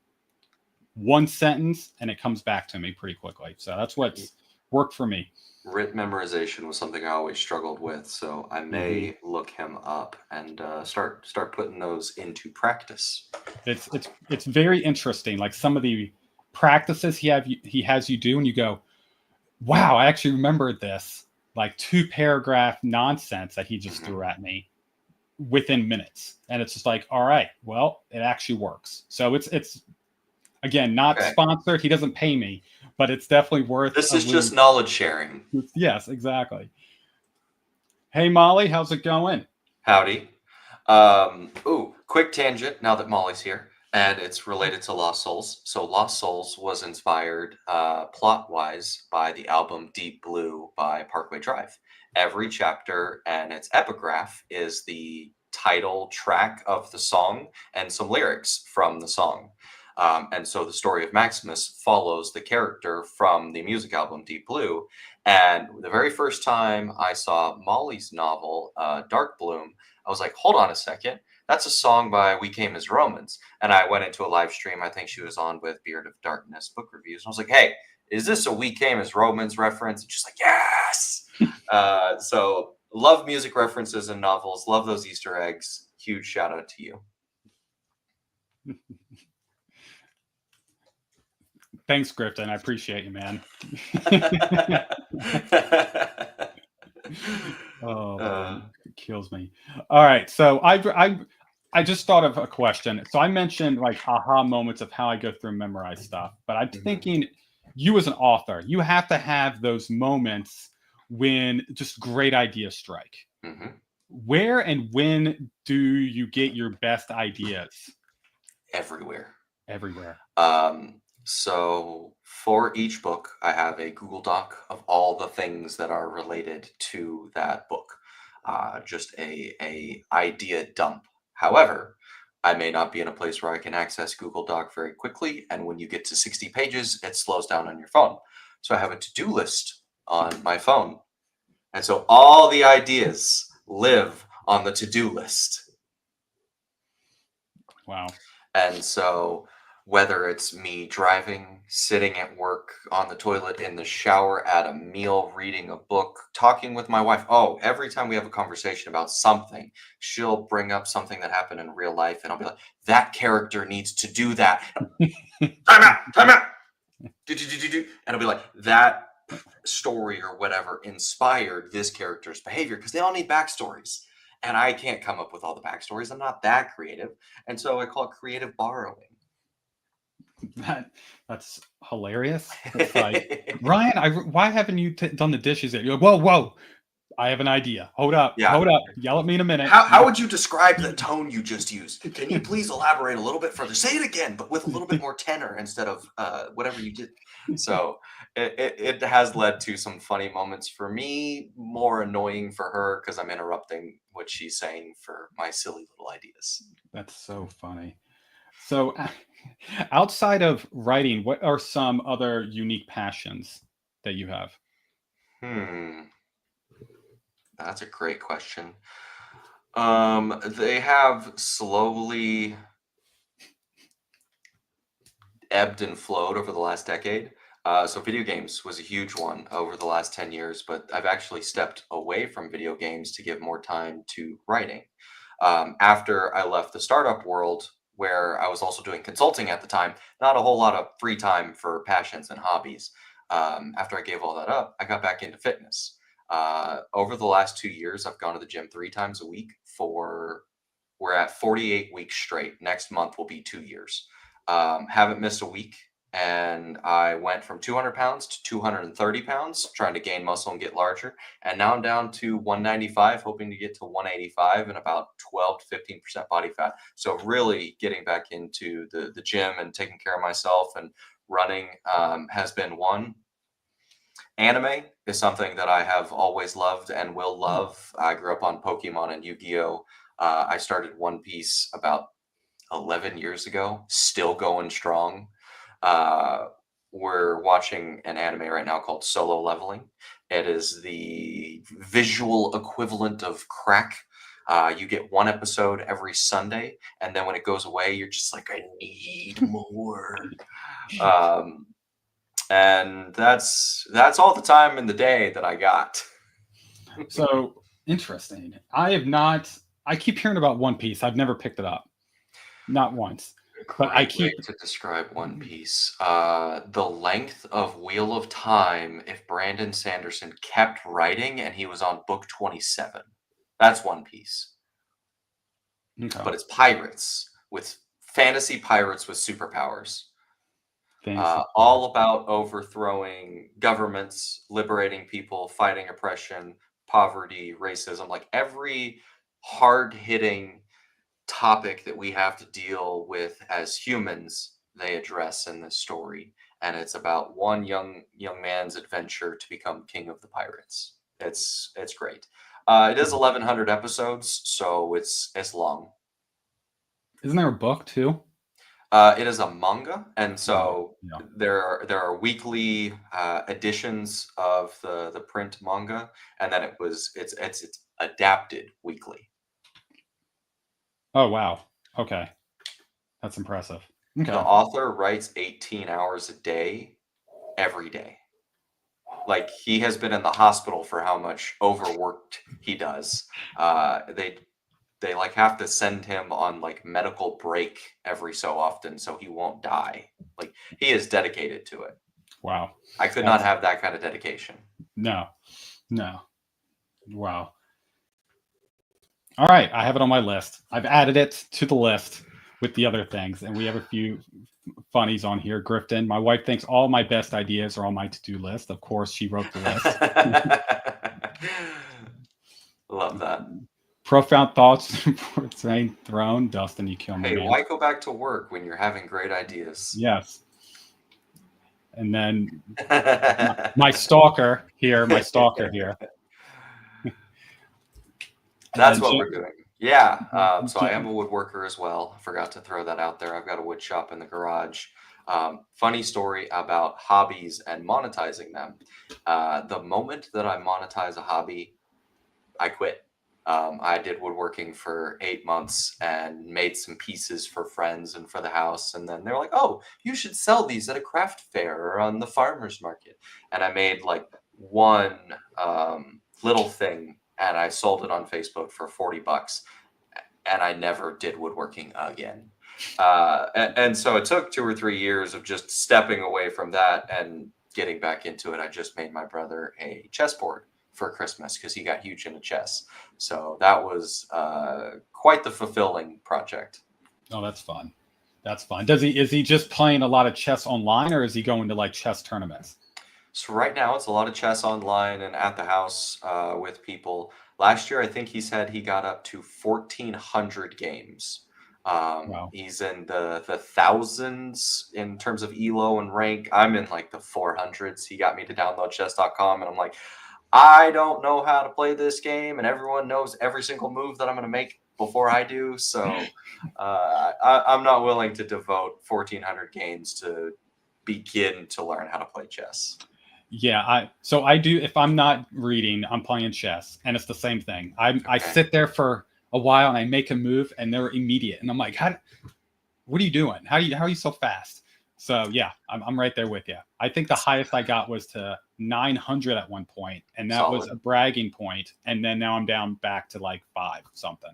Speaker 1: one sentence, and it comes back to me pretty quickly. So that's what's worked for me.
Speaker 2: Written memorization was something I always struggled with, so I
Speaker 1: Mhm.
Speaker 2: may look him up and start putting those into practice.
Speaker 1: It's very interesting. Like some of the practices he has you do, and you go, "Wow, I actually remembered this." Like 2 paragraph nonsense that he just
Speaker 2: Mhm.
Speaker 1: threw at me within minutes, and it's just like, all right, well, it actually works. So it's again not
Speaker 2: Okay,
Speaker 1: sponsored. He doesn't pay me, but it's definitely worth
Speaker 2: this
Speaker 1: a
Speaker 2: is just
Speaker 1: read.
Speaker 2: knowledge sharing.
Speaker 1: Yes, exactly. Hey Molly, how's it going?
Speaker 2: Howdy. Quick tangent now that Molly's here, and it's related to Lost Souls. So, Lost Souls was inspired plot wise by the album Deep Blue by Parkway Drive. Every chapter and its epigraph is the title track of the song and some lyrics from the song. And so the story of Maximus follows the character from the music album Deep Blue. And the very first time I saw Molly's novel, Dark Bloom, I was like, hold on a second. That's a song by We Came as Romans. And I went into a live stream. I think she was on with Beard of Darkness book reviews. And I was like, hey, is this a We Came as Romans reference? And she's like, yes. So love music references in novels. Love those Easter eggs. Huge shout out to you.
Speaker 1: Thanks, Griffin. I appreciate you, man. Oh
Speaker 2: uh,
Speaker 1: man, it kills me. All right, so I just thought of a question. So I mentioned like aha moments of how I go through and memorize stuff, but I'm
Speaker 2: mhm,
Speaker 1: thinking you as an author, you have to have those moments when just great ideas strike.
Speaker 2: mhm.
Speaker 1: Where and when do you get your best ideas?
Speaker 2: Everywhere.
Speaker 1: Everywhere.
Speaker 2: So for each book, I have a Google Doc of all the things that are related to that book. Just a idea dump. However, I may not be in a place where I can access Google Doc very quickly, and when you get to 60 pages, it slows down on your phone. So I have a to-do list on my phone. And so all the ideas live on the to-do list.
Speaker 1: Wow.
Speaker 2: And so, whether it's me driving, sitting at work, on the toilet, in the shower, at a meal, reading a book, talking with my wife. Oh, every time we have a conversation about something, she'll bring up something that happened in real life, and I'll be like, that character needs to do that. Time out, time out. Do. And I'll be like, that story or whatever inspired this character's behavior because they all need backstories. And I can't come up with all the backstories. I'm not that creative. And so I call it creative borrowing.
Speaker 1: That's hilarious. It's like, Ryan, why haven't you done the dishes yet? You're like, whoa, whoa, I have an idea.
Speaker 2: Yeah.
Speaker 1: Hold up. Yell at me in a minute.
Speaker 2: How would you describe the tone you just used? Can you please elaborate a little bit further? Say it again, but with a little bit more tenor instead of whatever you did. So it has led to some funny moments for me, more annoying for her because I'm interrupting what she's saying for my silly little ideas.
Speaker 1: That's so funny. So, outside of writing, what are some other unique passions that you have?
Speaker 2: Hmm, that's a great question. They have slowly ebbed and flowed over the last decade. So video games was a huge one over the last 10 years, but I've actually stepped away from video games to give more time to writing. After I left the startup world, where I was also doing consulting at the time, not a whole lot of free time for passions and hobbies. After I gave all that up, I got back into fitness. Over the last 2 years, I've gone to the gym 3 times a week for we're at 48 weeks straight. Next month will be 2 years. Haven't missed a week. And I went from 200 pounds to 230 pounds, trying to gain muscle and get larger. And now I'm down to 195, hoping to get to 185 and about 12 to 15% body fat. So, really getting back into the gym and taking care of myself and running has been one. Anime is something that I have always loved and will love. I grew up on Pokemon and Yu-Gi-Oh! I started One Piece about 11 years ago, still going strong. Uh, we're watching an anime right now called Solo Leveling. It is the visual equivalent of crack. You get one episode every Sunday, and then when it goes away, you're just like, I need more. Um, and that's all the time in the day that I got.
Speaker 1: So interesting. I have not. I keep hearing about One Piece. I've never picked it up, not once. But I
Speaker 2: Great way
Speaker 1: keep.
Speaker 2: to describe One Piece. The length of Wheel of Time, if Brandon Sanderson kept writing and he was on book 27. That's One Piece.
Speaker 1: Okay.
Speaker 2: But it's pirates with fantasy pirates with superpowers.
Speaker 1: Fantasy.
Speaker 2: All about overthrowing governments, liberating people, fighting oppression, poverty, racism, like every hard hitting topic that we have to deal with as humans they address in this story, and it's about one young man's adventure to become king of the pirates. It's great. It is 1100 episodes, so it's long.
Speaker 1: Isn't there a book too?
Speaker 2: It is a manga, and
Speaker 1: Manga.
Speaker 2: so
Speaker 1: Yeah.
Speaker 2: there are weekly editions of the print manga, and then it's adapted weekly.
Speaker 1: Oh wow. Okay, that's impressive.
Speaker 2: The
Speaker 1: Okay.
Speaker 2: author writes 18 hours a day every day. Like he has been in the hospital for how much overworked he does. They they like have to send him on like medical break every so often so he won't die. Like he is dedicated to it.
Speaker 1: Wow.
Speaker 2: I could not have that kind of dedication.
Speaker 1: No. Wow. All right, I have it on my list. I've added it to the list with the other things, and we have a few funnies on here. Grifton, my wife thinks all my best ideas are on my to-do list. Of course, she wrote the list.
Speaker 2: Love that.
Speaker 1: Profound thoughts for throne. Dustin, you kill me,
Speaker 2: Hey,
Speaker 1: man.
Speaker 2: why go back to work when you're having great ideas?
Speaker 1: Yes. And then my stalker here.
Speaker 2: That's what we're doing. Yeah. So I am a woodworker as well. I forgot to throw that out there. I've got a wood shop in the garage. Funny story about hobbies and monetizing them. The moment that I monetize a hobby, I quit. I did woodworking for 8 months and made some pieces for friends and for the house. And then they're like, oh, you should sell these at a craft fair or on the farmer's market. And I made like one little thing and I sold it on Facebook for $40. And I never did woodworking again. And so it took 2 or 3 years of just stepping away from that and getting back into it. I just made my brother a chessboard for Christmas because he got huge into chess. So that was quite the fulfilling project.
Speaker 1: Oh, that's fun. That's fun. Is he just playing a lot of chess online, or is he going to like chess tournaments?
Speaker 2: So right now it's a lot of chess online and at the house with people. Last year, I think he said he got up to 1,400 games.
Speaker 1: Wow.
Speaker 2: He's in the thousands in terms of elo and rank. I'm in like the 400s. He got me to download chess.com and I'm like, I don't know how to play this game, and everyone knows every single move that I'm going to make before I do. So I'm not willing to devote 1,400 games to begin to learn how to play chess.
Speaker 1: Yeah, I do. If I'm not reading, I'm playing chess, and it's the same thing. I sit there for a while and I make a move, and they're immediate, and I'm like, what are you doing? How are you so fast? So yeah, I'm right there with you. I think the highest I got was to 900 at one point, and that was a bragging point. And then now I'm down back to like 5 something.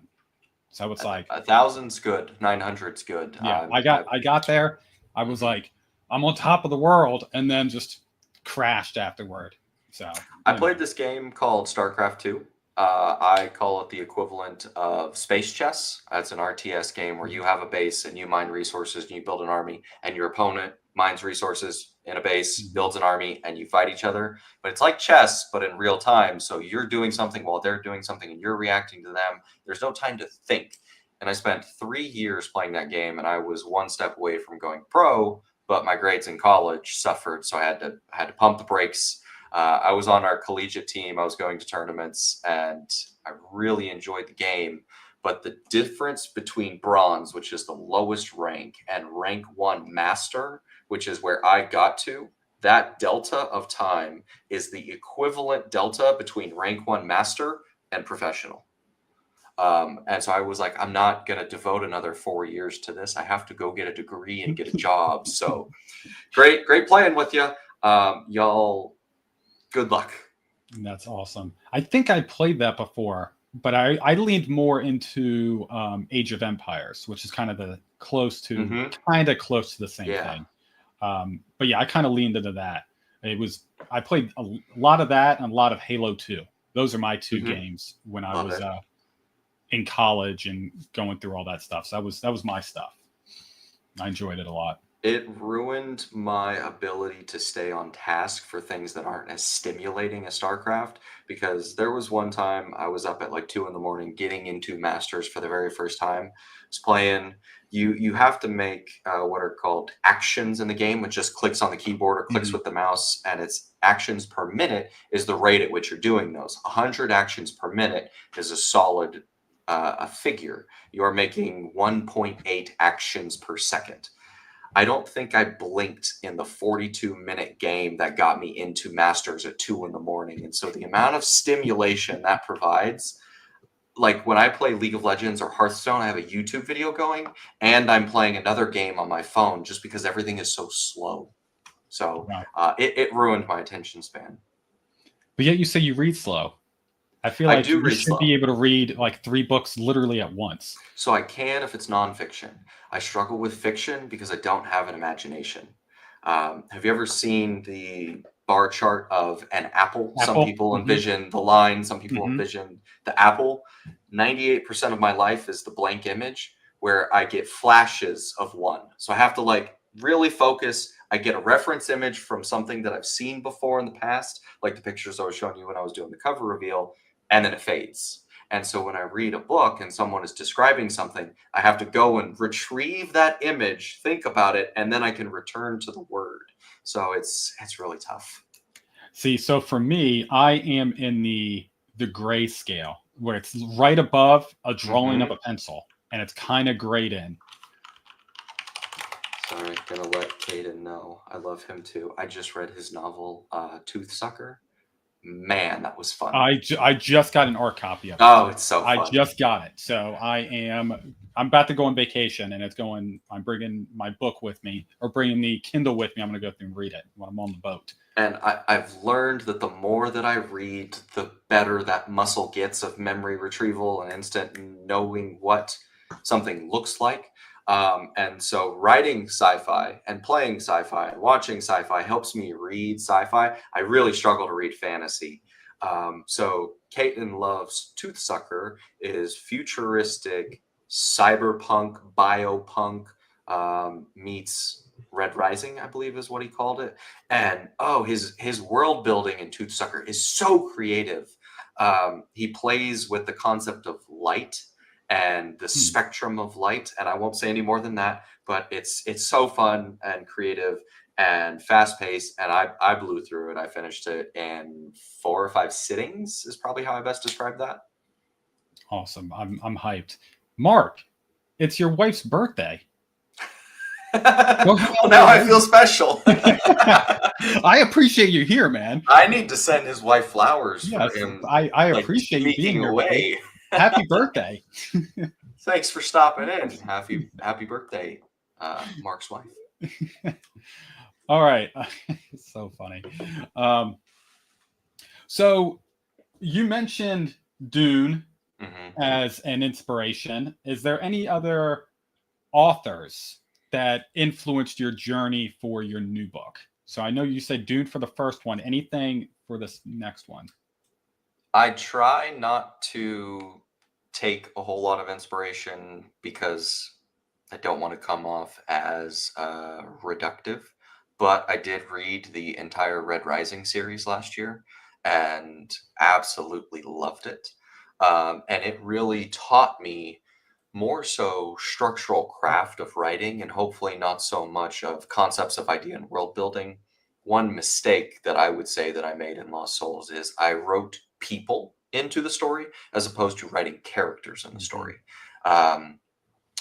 Speaker 1: So it's like
Speaker 2: 1,000's good, 900's good.
Speaker 1: Yeah, I got there. I was like, I'm on top of the world, and then just crashed afterward. So
Speaker 2: I played this game called StarCraft 2. I call it the equivalent of space chess. It's an RTS game where you have a base and you mine resources and you build an army, and your opponent mines resources in a base, builds an army, and you fight each other. But it's like chess, but in real time. So you're doing something while they're doing something and you're reacting to them. There's no time to think. And I spent 3 years playing that game, and I was one step away from going pro, but my grades in college suffered, so I had to pump the brakes. I was on our collegiate team. I was going to tournaments, and I really enjoyed the game. But the difference between bronze, which is the lowest rank, and rank 1 master, which is where I got to, that delta of time is the equivalent delta between rank 1 master and professional. And so I was like, I'm not going to devote another 4 years to this. I have to go get a degree and get a job. So great playing with you. Y'all, good luck.
Speaker 1: That's awesome. I think I played that before, but I leaned more into Age of Empires, which is kind of close to the same thing. But yeah, I kind of leaned into that. I played a lot of that and a lot of Halo 2. Those are my 2 games when I was in college and going through all that stuff. So that was my stuff. I enjoyed it a lot.
Speaker 2: It ruined my ability to stay on task for things that aren't as stimulating as StarCraft, because there was one time I was up at like 2 a.m. getting into Masters for the very first time. I was playing. You have to make what are called actions in the game, which just clicks on the keyboard or clicks with the mouse, and it's actions per minute is the rate at which you're doing those. 100 actions per minute is a solid a figure. You are making 1.8 actions per second. I don't think I blinked in the 42-minute game that got me into Masters at 2 a.m. And so the amount of stimulation that provides, like when I play League of Legends or Hearthstone, I have a YouTube video going and I'm playing another game on my phone just because everything is so slow. So it ruined my attention span.
Speaker 1: But yet you say you read slow. I feel
Speaker 2: I
Speaker 1: like
Speaker 2: do
Speaker 1: you
Speaker 2: read
Speaker 1: should
Speaker 2: slow.
Speaker 1: be able to read like 3 books literally at once.
Speaker 2: So I can if it's nonfiction. I struggle with fiction because I don't have an imagination. Have you ever seen the bar chart of an apple? Some
Speaker 1: Apple?
Speaker 2: people
Speaker 1: Mhm,
Speaker 2: envision the line, some people
Speaker 1: mhm.
Speaker 2: envision the apple. 98% of my life is the blank image where I get flashes of one. So I have to like really focus. I get a reference image from something that I've seen before in the past, like the pictures I was showing you when I was doing the cover reveal, and then it fades. And so when I read a book and someone is describing something, I have to go and retrieve that image, think about it, and then I can return to the word. So it's really tough.
Speaker 1: See, so for me, I am in the gray scale where it's right above a drawing of
Speaker 2: Hmm.
Speaker 1: a pencil and it's kind of grayed in.
Speaker 2: Sorry, gonna let Caden know. I love him too. I just read his novel, Tooth Sucker. Man, that was fun.
Speaker 1: I just got an art copy of it.
Speaker 2: Oh, it's so
Speaker 1: I
Speaker 2: fun.
Speaker 1: just got it. So I'm about to go on vacation and I'm bringing my book with me or bringing the Kindle with me. I'm going to go through and read it when I'm on the boat.
Speaker 2: And I've learned that the more that I read, the better that muscle gets of memory retrieval and instant knowing what something looks like. And so writing sci-fi and playing sci-fi and watching sci-fi helps me read sci-fi. I really struggle to read fantasy. So Caitlin loves Toothsucker is futuristic cyberpunk biopunk meets Red Rising, I believe is what he called it. And oh, his world building in Toothsucker is so creative. He plays with the concept of light and the
Speaker 1: Hmm.
Speaker 2: spectrum of light, and I won't say any more than that. But it's so fun and creative and fast paced, and I blew through it. I finished it in 4 or 5 sittings. Is probably how I best describe that.
Speaker 1: Awesome. I'm hyped. Mark, it's your wife's birthday. Go hang
Speaker 2: Well,
Speaker 1: out with
Speaker 2: now
Speaker 1: your
Speaker 2: I feel
Speaker 1: wife.
Speaker 2: special.
Speaker 1: I appreciate you here, man.
Speaker 2: I need to send his wife flowers for
Speaker 1: Yes,
Speaker 2: him,
Speaker 1: I
Speaker 2: like
Speaker 1: appreciate you being
Speaker 2: sneaking
Speaker 1: here, buddy.
Speaker 2: away.
Speaker 1: Happy birthday.
Speaker 2: Thanks for stopping in. Happy birthday, Mark's wife.
Speaker 1: All right. It's so funny. Um, so you mentioned Dune
Speaker 2: Hmm.
Speaker 1: as an inspiration. Is there any other authors that influenced your journey for your new book? So I know you said Dune for the first one. Anything for this next one?
Speaker 2: I try not to take a whole lot of inspiration because I don't want to come off as reductive. But I did read the entire Red Rising series last year and absolutely loved it. And it really taught me more so structural craft of writing and hopefully not so much of concepts of idea and world building. One mistake that I would say that I made in Lost Souls is I wrote people into the story as opposed to writing characters in the
Speaker 1: Mhm.
Speaker 2: story. Um,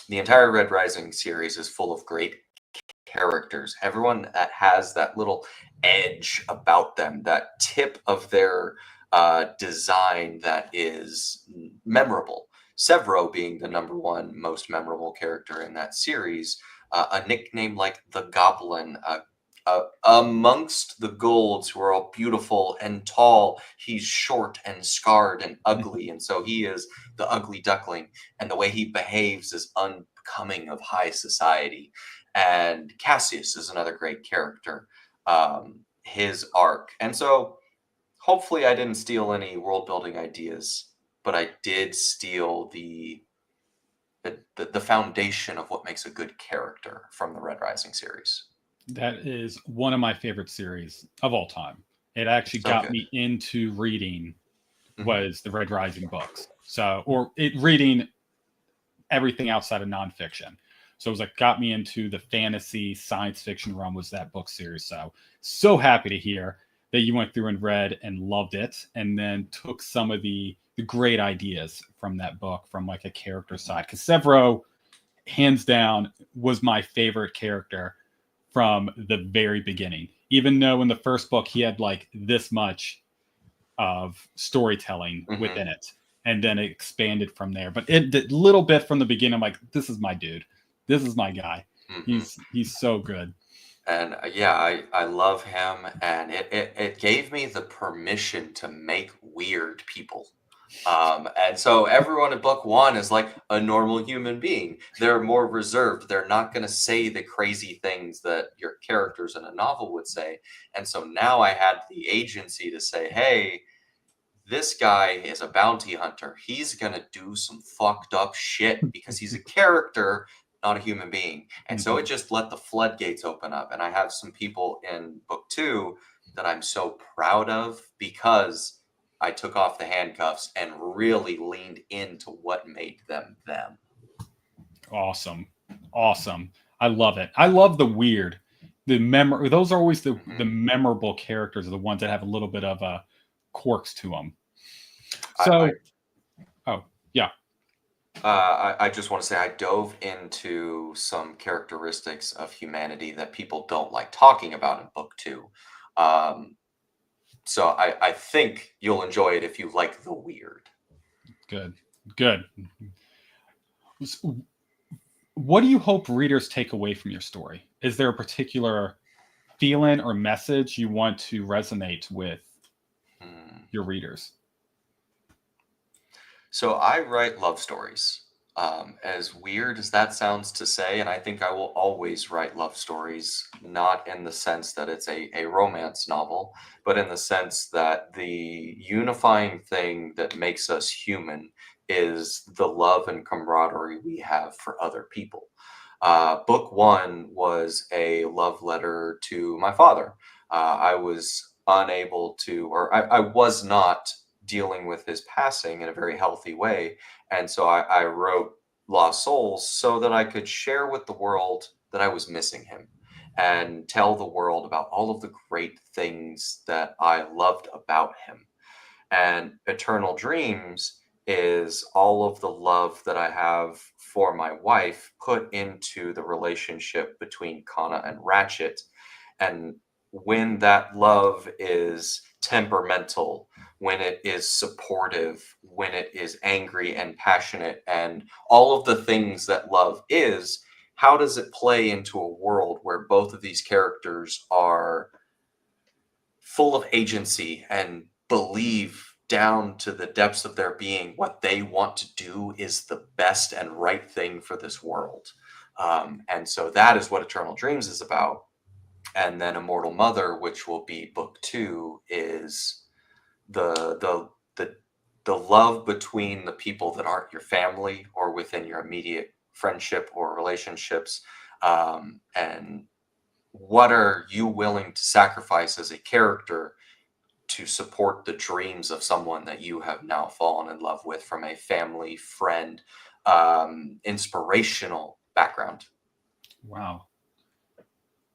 Speaker 2: the entire Red Rising series is full of great characters. Everyone that has that little edge about them, that tip of their design that is memorable. Severo being the number one most memorable character in that series, a nickname like the Goblin. Amongst the Golds, who are all beautiful and tall, he's short and scarred and ugly, and so he is the ugly duckling. And the way he behaves is unbecoming of high society. And Cassius is another great character. His arc, and so hopefully I didn't steal any world building ideas, but I did steal the foundation of what makes a good character from the Red Rising series.
Speaker 1: That is one of my favorite series of all time. It actually
Speaker 2: So
Speaker 1: got
Speaker 2: good.
Speaker 1: me into reading
Speaker 2: Hmm.
Speaker 1: was the Red Rising books. So or it reading everything outside of nonfiction. So it was like got me into the fantasy science fiction realm was that book series. So happy to hear that you went through and read and loved it, and then took some of the great ideas from that book from like a character side. Because Severo, hands down, was my favorite character from the very beginning. Even though in the first book he had like this much of storytelling
Speaker 2: Hmm.
Speaker 1: within it, and then it expanded from there. But it a little bit from the beginning, I'm like, this is my dude, this is my guy.
Speaker 2: Hmm.
Speaker 1: He's so good.
Speaker 2: And yeah, I love him, and it gave me the permission to make weird people. And so everyone in book one is like a normal human being. They're more reserved. They're not going to say the crazy things that your characters in a novel would say. And so now I had the agency to say, hey, this guy is a bounty hunter. He's going to do some fucked up shit because he's a character, not a human being. And so it just let the floodgates open up. And I have some people in book two that I'm so proud of because I took off the handcuffs and really leaned into what made them them.
Speaker 1: Awesome. Awesome. I love it. I love the weird. Those are always the memorable characters, are the ones that have a little bit of quirks to them. So, yeah.
Speaker 2: I just want to say I dove into some characteristics of humanity that people don't like talking about in book two. So I think you'll enjoy it if you like the weird.
Speaker 1: Good. Good. What do you hope readers take away from your story? Is there a particular feeling or message you want to resonate with your readers?
Speaker 2: So I write love stories. As weird as that sounds to say, and I think I will always write love stories, not in the sense that it's a romance novel, but in the sense that the unifying thing that makes us human is the love and camaraderie we have for other people. Book one was a love letter to my father. I was unable to, or I was not dealing with his passing in a very healthy way. And so I wrote Lost Souls so that I could share with the world that I was missing him and tell the world about all of the great things that I loved about him. And Eternal Dreams is all of the love that I have for my wife put into the relationship between Kana and Ratchet. And when that love is temperamental, when it is supportive, when it is angry and passionate, and all of the things that love is, how does it play into a world where both of these characters are full of agency and believe down to the depths of their being what they want to do is the best and right thing for this world? And so that is what Eternal Dreams is about. And then Immortal Mother, which will be book two, is the the the the love between the people that aren't your family or within your immediate friendship or relationships, and what are you willing to sacrifice as a character to support the dreams of someone that you have now fallen in love with from a family, friend, inspirational background.
Speaker 1: Wow.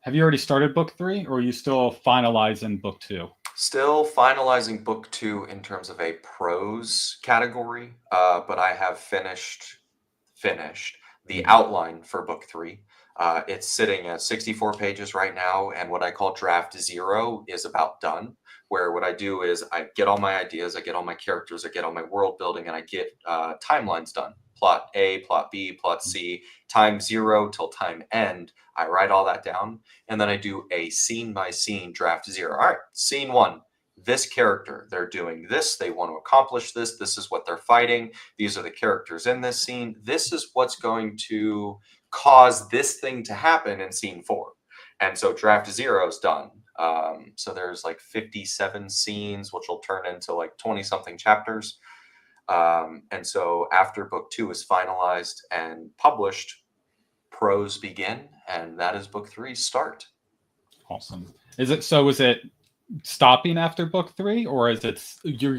Speaker 1: Have you already started book three, or are you still finalizing book two?
Speaker 2: Still finalizing book two in terms of a prose category, but I have finished the outline for book three. It's sitting at 64 pages right now, and what I call draft zero is about done. Where what I do is I get all my ideas, I get all my characters, I get all my world building, and I get timelines done. Plot A, plot B, plot C, time zero till time end. I write all that down, and then I do a scene by scene draft zero. All right, scene one. This character, they're doing this, they want to accomplish this, this is what they're fighting, these are the characters in this scene, this is what's going to cause this thing to happen in scene four. And so draft zero is done. So there's like 57 scenes, which will turn into like 20 something chapters. And so after book two is finalized and published, prose begin, and that is book three's start.
Speaker 1: Awesome. Is it stopping after book three, or is it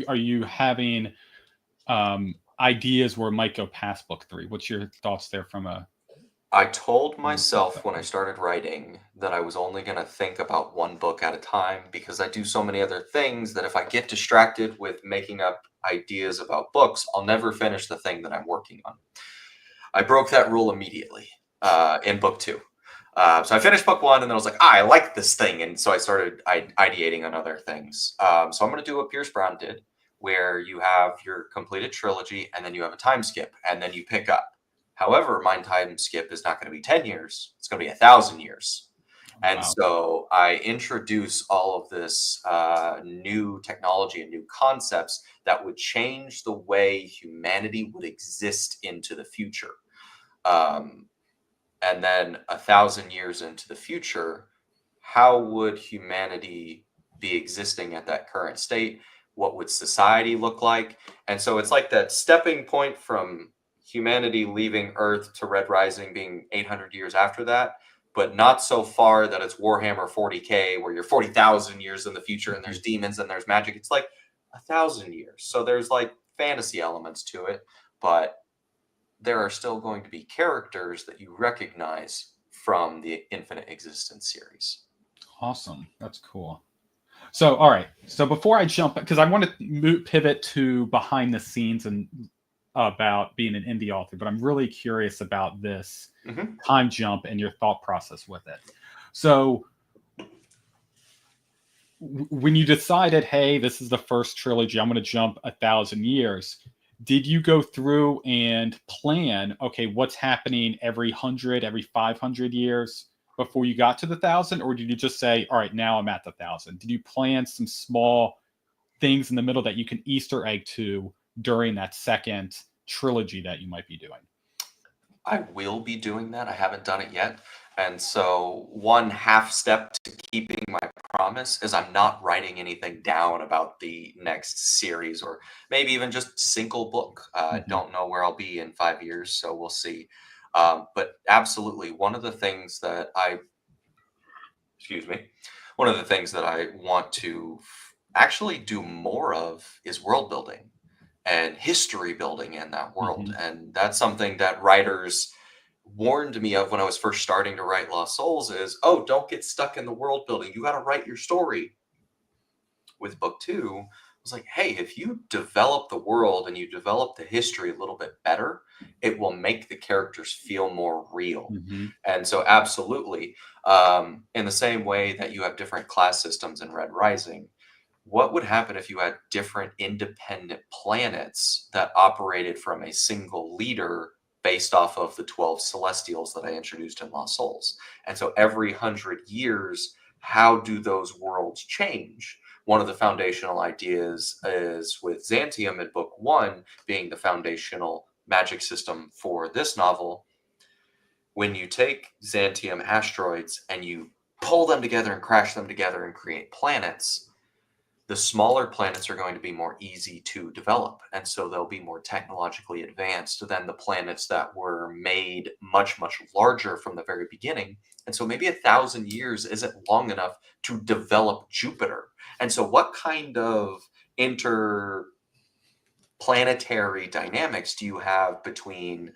Speaker 1: are you having ideas where it might go past book three? What's your thoughts there from a
Speaker 2: I told myself when I started writing that I was only going to think about one book at a time because I do so many other things that if I get distracted with making up ideas about books, I'll never finish the thing that I'm working on. I broke that rule immediately in book two. So I finished book one and then I was like, I like this thing. And so I started ideating on other things. So I'm going to do what Pierce Brown did, where you have your completed trilogy and then you have a time skip and then you pick up. However, my time skip is not going to be 10 years. It's going to be 1,000 years. And
Speaker 1: Wow.
Speaker 2: so I introduce all of this new technology and new concepts that would change the way humanity would exist into the future. Um, and then 1,000 years into the future, how would humanity be existing at that current state? What would society look like? And so it's like that stepping point from humanity leaving Earth to Red Rising being 800 years after that, but not so far that it's Warhammer 40K where you're 40,000 years in the future and
Speaker 1: Mhm.
Speaker 2: there's demons and there's magic. It's like 1,000 years. So there's like fantasy elements to it, but there are still going to be characters that you recognize from the Infinite Existence series.
Speaker 1: Awesome. That's cool. So, all right. So before I jump, because I want to pivot to behind the scenes and about being an indie author, but I'm really curious about this
Speaker 2: Hmm.
Speaker 1: time jump and your thought process with it. So, when you decided, hey, this is the first trilogy, I'm going to jump 1,000 years. Did you go through and plan, okay, what's happening every 100, every 500 years before you got to the 1,000? Or did you just say, all right, now I'm at the 1,000? Did you plan some small things in the middle that you can Easter egg to during that second trilogy that you might be doing?
Speaker 2: I will be doing that. I haven't done it yet. And so, one half step to keeping my promise is I'm not writing anything down about the next series or maybe even just single book. I
Speaker 1: Mhm.
Speaker 2: don't know where I'll be in 5 years, so we'll see. But absolutely, one of the things that excuse me, one of the things that I want to actually do more of is world building and history building in that world.
Speaker 1: Mhm.
Speaker 2: And that's something that writers warned me of when I was first starting to write Lost Souls is, oh, don't get stuck in the world building. You got to write your story. With book two, I was like, hey, if you develop the world and you develop the history a little bit better, it will make the characters feel more real.
Speaker 1: Mhm.
Speaker 2: And so, absolutely, in the same way that you have different class systems in Red Rising, what would happen if you had different independent planets that operated from a single leader based off of the 12 celestials that I introduced in Lost Souls? And so every 100 years, how do those worlds change? One of the foundational ideas is with Xantium in book one being the foundational magic system for this novel. When you take Xantium asteroids and you pull them together and crash them together and create planets, the smaller planets are going to be more easy to develop. And so they'll be more technologically advanced than the planets that were made much, much larger from the very beginning. And so maybe 1,000 years isn't long enough to develop Jupiter. And so, what kind of interplanetary dynamics do you have between,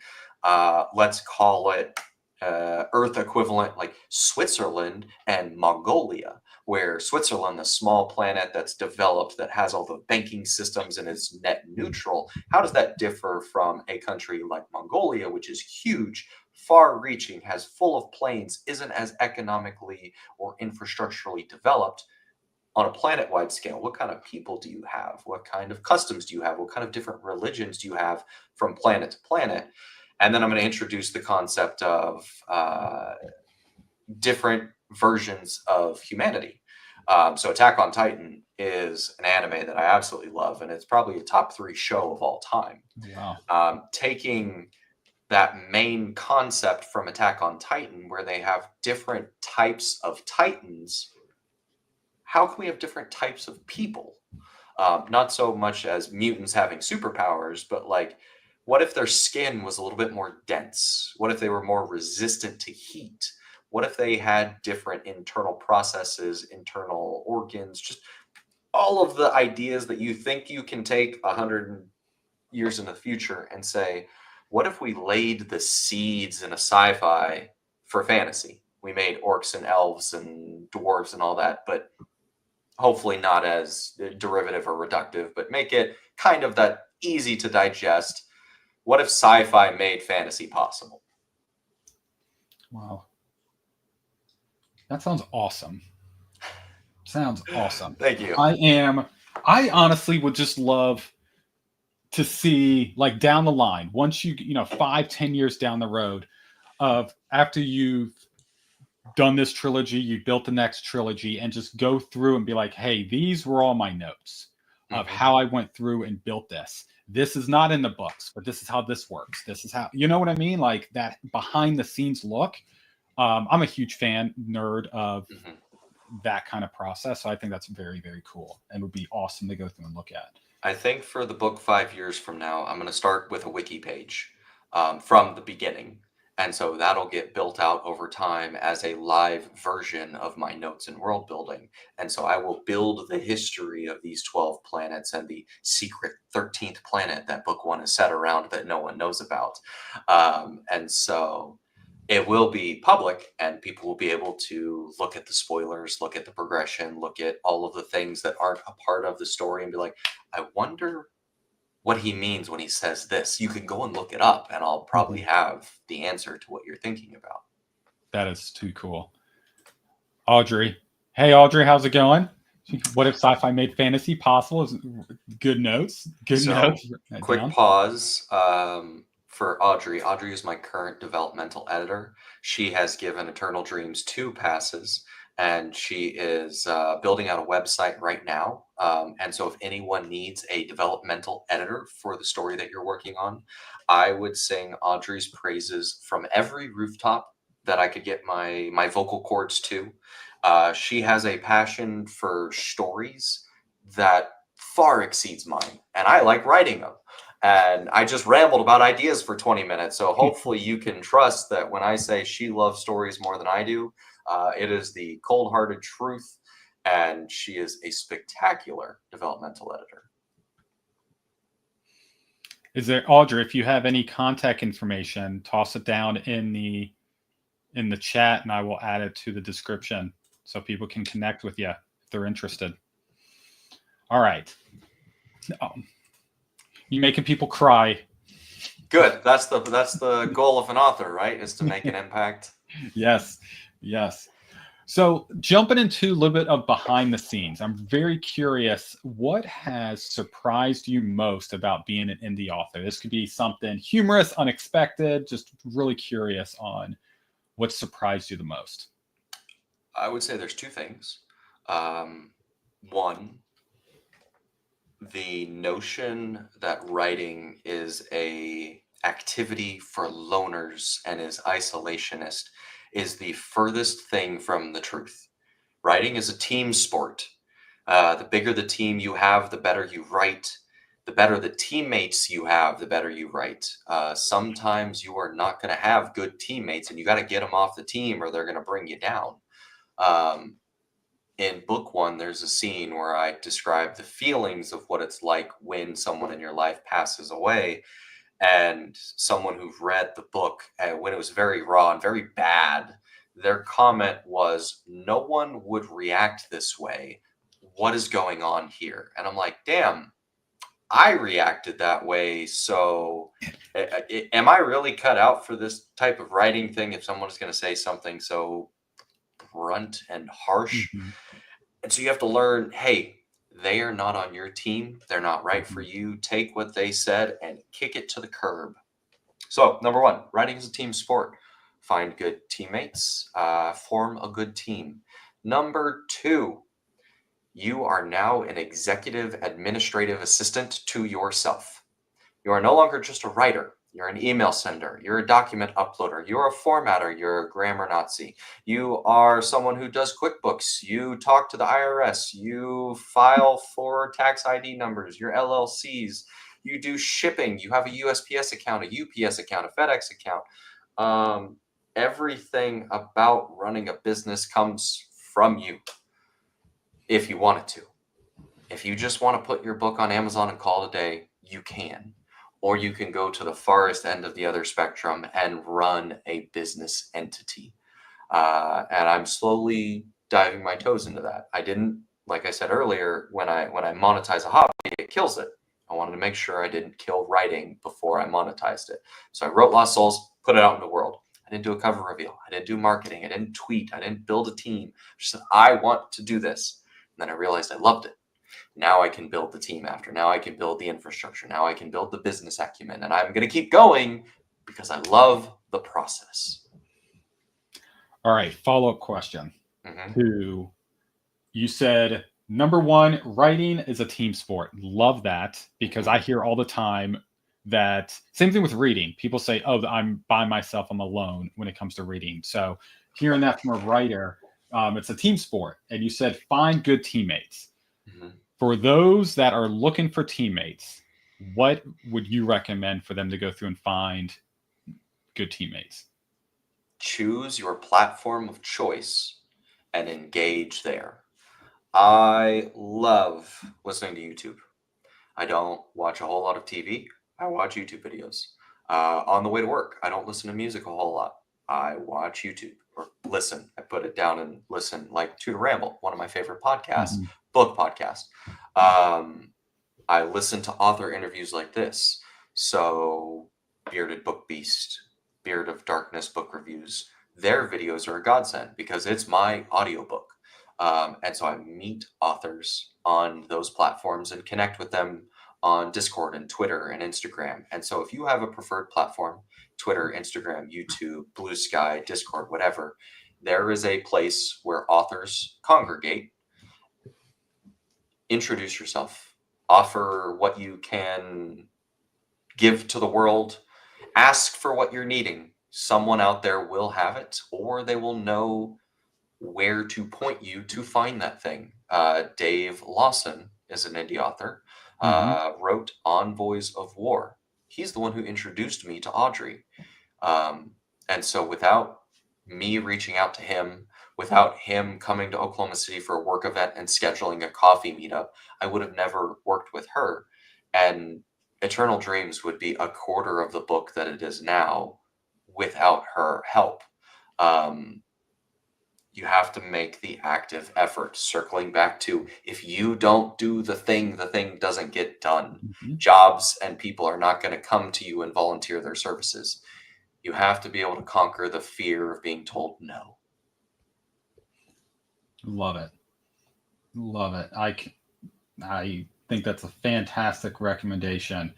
Speaker 2: let's call it, Earth equivalent like Switzerland and Mongolia, where Switzerland, a small planet that's developed that has all the banking systems and is net neutral, how does that differ from a country like Mongolia, which is huge, far reaching, has full of plains, isn't as economically or infrastructurally developed? On a planet wide scale, what kind of people do you have? What kind of customs do you have? What kind of different religions do you have from planet to planet? And then I'm going to introduce the concept of different versions of humanity. So, Attack on Titan is an anime that I absolutely love, and it's probably a top three show of all time.
Speaker 1: Wow.
Speaker 2: Taking that main concept from Attack on Titan, where they have different types of Titans, how can we have different types of people? Not so much as mutants having superpowers, but like, what if their skin was a little bit more dense? What if they were more resistant to heat? What if they had different internal processes, internal organs, just all of the ideas that you think you can take 100 years in the future and say, what if we laid the seeds in a sci-fi for fantasy? We made orcs and elves and dwarves and all that, but hopefully not as derivative or reductive, but make it kind of that easy to digest. What if sci-fi made fantasy possible?
Speaker 1: Wow. That sounds awesome. Sounds awesome.
Speaker 2: Thank you.
Speaker 1: I honestly would just love to see, like, down the line, once 5, 10 years down the road, of after you've done this trilogy, you built the next trilogy, and just go through and be like, hey, these were all my notes of
Speaker 2: Mm-hmm.
Speaker 1: how I went through and built this. This is not in the books, but this is how this works. This is how, you know what I mean? Like that behind the scenes look. I'm a huge nerd of
Speaker 2: Mm-hmm.
Speaker 1: that kind of process. So I think that's very, very cool and would be awesome to go through and look at.
Speaker 2: I think for the book 5 years from now, I'm going to start with a wiki page from the beginning. And so that'll get built out over time as a live version of my notes and world building. And so I will build the history of these 12 planets and the secret 13th planet that book one is set around that no one knows about. And so it will be public and people will be able to look at the spoilers, look at the progression, look at all of the things that aren't a part of the story and be like, I wonder what he means when he says this. You can go and look it up and I'll probably have the answer to what you're thinking about.
Speaker 1: That is too cool. Audrey. Hey, Audrey, how's it going? What if sci-fi made fantasy possible? Good notes. Good
Speaker 2: So,
Speaker 1: notes.
Speaker 2: quick pause for Audrey. Audrey is my current developmental editor. She has given Eternal Dreams 2 passes, and she is building out a website right now. And so, if anyone needs a developmental editor for the story that you're working on, I would sing Audrey's praises from every rooftop that I could get my vocal cords to. She has a passion for stories that far exceeds mine, and I like writing them. And I just rambled about ideas for 20 minutes. So hopefully you can trust that when I say she loves stories more than I do, it is the cold-hearted truth, and she is a spectacular developmental editor.
Speaker 1: Is there, Audrey, if you have any contact information, toss it down in the chat and I will add it to the description so people can connect with you if they're interested. All right. You making people cry.
Speaker 2: Good. That's the goal of an author, right? Is to make an impact.
Speaker 1: Yes. Yes. So jumping into a little bit of behind the scenes, I'm very curious, what has surprised you most about being an indie author? This could be something humorous, unexpected, just really curious on what surprised you the most.
Speaker 2: I would say there's two things. One, the notion that writing is a activity for loners and is isolationist is the furthest thing from the truth. Writing is a team sport. The bigger the team you have, the better you write. The better the teammates you have, the better you write. Sometimes you are not going to have good teammates and you got to get them off the team or they're going to bring you down. In book one, there's a scene where I describe the feelings of what it's like when someone in your life passes away. And someone who've read the book, when it was very raw and very bad, their comment was, no one would react this way. What is going on here? And I'm like, damn, I reacted that way. So am I really cut out for this type of writing thing if someone is going to say something so blunt and harsh?
Speaker 1: Mm-hmm.
Speaker 2: And so you have to learn, hey, they are not on your team. They're not right for you. Take what they said and kick it to the curb. So, number one, writing is a team sport. Find good teammates, form a good team. Number two, you are now an executive administrative assistant to yourself. You are no longer just a writer. You're an email sender. You're a document uploader. You're a formatter. You're a grammar Nazi. You are someone who does QuickBooks. You talk to the IRS. You file for tax ID numbers, your LLCs. You do shipping. You have a USPS account, a UPS account, a FedEx account. Everything about running a business comes from you if you want it to. If you just want to put your book on Amazon and call it a day, you can. Or you can go to the farthest end of the other spectrum and run a business entity. And I'm slowly diving my toes into that. I didn't, like I said earlier, when I monetize a hobby, it kills it. I wanted to make sure I didn't kill writing before I monetized it. So I wrote Lost Souls, put it out in the world. I didn't do a cover reveal. I didn't do marketing. I didn't tweet. I didn't build a team. I just said, I want to do this. And then I realized I loved it. Now I can build the team after. Now I can build the infrastructure. Now I can build the business acumen. And I'm going to keep going because I love the process.
Speaker 1: All right, follow-up question.
Speaker 2: Hmm.
Speaker 1: Who you said number one, writing is a team sport. Love that because I hear all the time that same thing with reading. People say, "Oh, I'm by myself. I'm alone when it comes to reading." So hearing that from a writer, it's a team sport. And you said find good teammates.
Speaker 2: Hmm.
Speaker 1: For those that are looking for teammates, what would you recommend for them to go through and find good teammates?
Speaker 2: Choose your platform of choice and engage there. I love listening to YouTube. I don't watch a whole lot of TV. I watch YouTube videos. On the way to work, I don't listen to music a whole lot. I watch YouTube or listen. I put it down and listen, like To Ramble, one of my favorite podcasts,
Speaker 1: Mm-hmm.
Speaker 2: book podcast. Um, I listen to author interviews like this. So, Bearded Book Beast, Beard of Darkness book reviews, their videos are a godsend because it's my audiobook. And so I meet authors on those platforms and connect with them on Discord and Twitter and Instagram. And so if you have a preferred platform, Twitter, Instagram, YouTube, Blue Sky, Discord, whatever, there is a place where authors congregate. Introduce yourself, offer what you can give to the world, ask for what you're needing. Someone out there will have it, or they will know where to point you to find that thing. Dave Lawson is an indie author,
Speaker 1: Mm-hmm.
Speaker 2: wrote Envoys of War. He's the one who introduced me to Audrey. Um, and so without me reaching out to him, without him coming to Oklahoma City for a work event and scheduling a coffee meetup, I would have never worked with her. And Eternal Dreams would be a quarter of the book that it is now without her help. Um, you have to make the active effort. Circling back to, if you don't do the thing doesn't get done.
Speaker 1: Mm-hmm.
Speaker 2: Jobs and people are not going to come to you and volunteer their services. You have to be able to conquer the fear of being told no.
Speaker 1: Love it. Love it. I think that's a fantastic recommendation.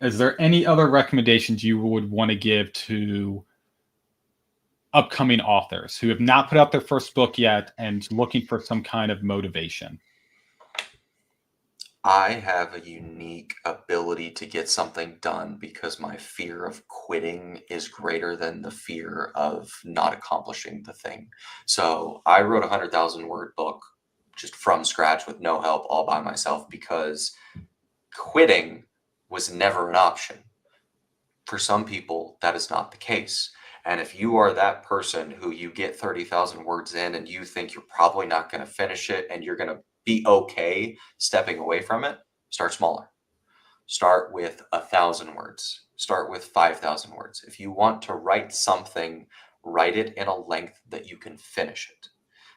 Speaker 1: Is there any other recommendations you would want to give to upcoming authors who have not put out their first book yet and looking for some kind of motivation?
Speaker 2: I have a unique ability to get something done because my fear of quitting is greater than the fear of not accomplishing the thing. So I wrote a 100,000 word book just from scratch with no help, all by myself, because quitting was never an option. For some people, that is not the case. And if you are that person who you get 30,000 words in and you think you're probably not going to finish it and you're going to be okay stepping away from it, start smaller. Start with 1,000 words. Start with 5,000 words. If you want to write something, write it in a length that you can finish it.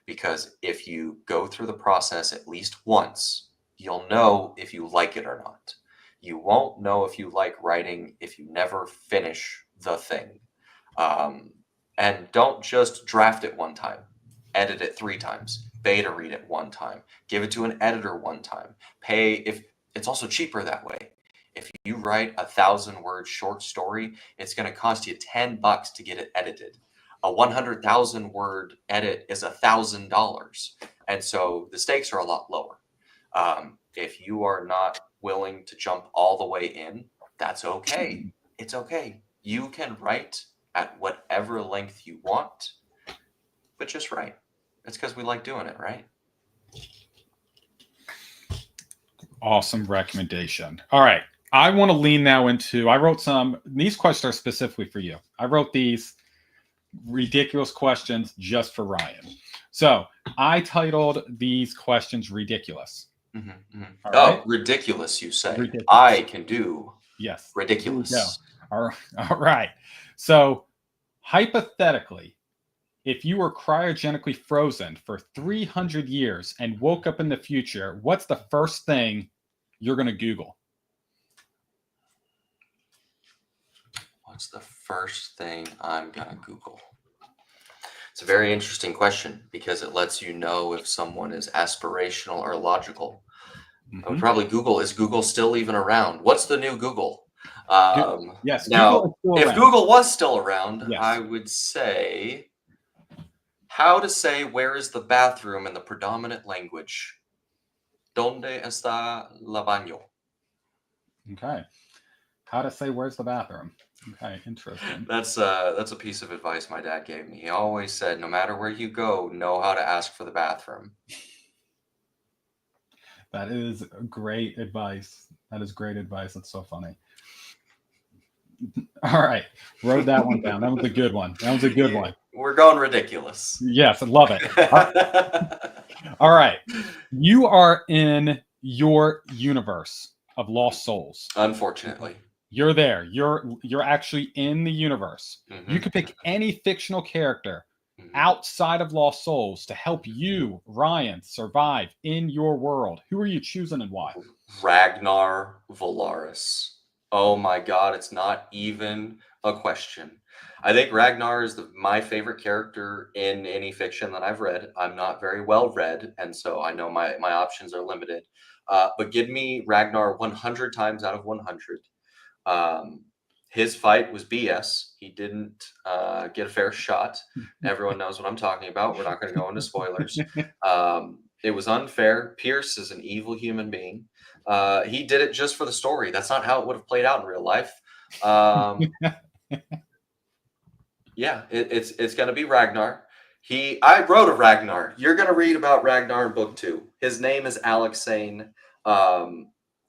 Speaker 2: Because if you go through the process at least once, you'll know if you like it or not. You won't know if you like writing if you never finish the thing. And don't just draft it one time, edit it 3 times, beta read it one time, give it to an editor one time, pay. If it's also cheaper that way. If you write 1,000 word short story, it's going to cost you $10 to get it edited. A 100,000 word edit is $1,000. And so the stakes are a lot lower. If you are not willing to jump all the way in, that's okay. It's okay. You can write at whatever length you want, but just write. It's because we like doing it, right?
Speaker 1: Awesome recommendation. All right. I want to lean now into, I wrote these questions are specifically for you. I wrote these ridiculous questions just for Ryan. So I titled these questions Ridiculous.
Speaker 2: Mm-hmm, mm-hmm.
Speaker 1: All
Speaker 2: Oh,
Speaker 1: right.
Speaker 2: ridiculous, you say.
Speaker 1: Ridiculous.
Speaker 2: I can do
Speaker 1: Yes.
Speaker 2: ridiculous.
Speaker 1: All right. So hypothetically, if you were cryogenically frozen for 300 years and woke up in the future, what's the first thing you're going to Google?
Speaker 2: What's the first thing I'm going to Google? It's a very interesting question because it lets you know if someone is aspirational or logical. I would probably Google, is Google still even around? What's the new Google?
Speaker 1: Yes,
Speaker 2: Now,
Speaker 1: Google is still
Speaker 2: if
Speaker 1: around.
Speaker 2: Google was still around,
Speaker 1: Yes.
Speaker 2: I would say How to say where is the bathroom in the predominant language. ¿Dónde está el baño?
Speaker 1: Okay. How to say where's the bathroom? Okay, interesting.
Speaker 2: That's a piece of advice my dad gave me. He always said, no matter where you go, know how to ask for the bathroom.
Speaker 1: That is great advice. That is great advice. That's so funny. All right. Wrote that one down. That was a good one. That was a good one.
Speaker 2: We're going ridiculous.
Speaker 1: Yes, I love it. All right. You are in your universe of Lost Souls.
Speaker 2: Unfortunately.
Speaker 1: You're there. You're actually in the universe. You
Speaker 2: Mhm.
Speaker 1: could pick any fictional character
Speaker 2: Mhm.
Speaker 1: outside of Lost Souls to help you, Ryan, survive in your world. Who are you choosing and why?
Speaker 2: Ragnar Valaris. Oh my god, it's not even a question. I think Ragnar is my favorite character in any fiction that I've read. I'm not very well read, and so I know my options are limited. But give me Ragnar 100 times out of 100. His fight was BS. He didn't get a fair shot. Everyone knows what I'm talking about. We're not going to go into spoilers. It was unfair. Pierce is an evil human being. He did it just for the story. That's not how it would have played out in real life. Yeah, it's going to be Ragnar. I wrote of Ragnar. You're going to read about Ragnar in book 2. His name is Alexane.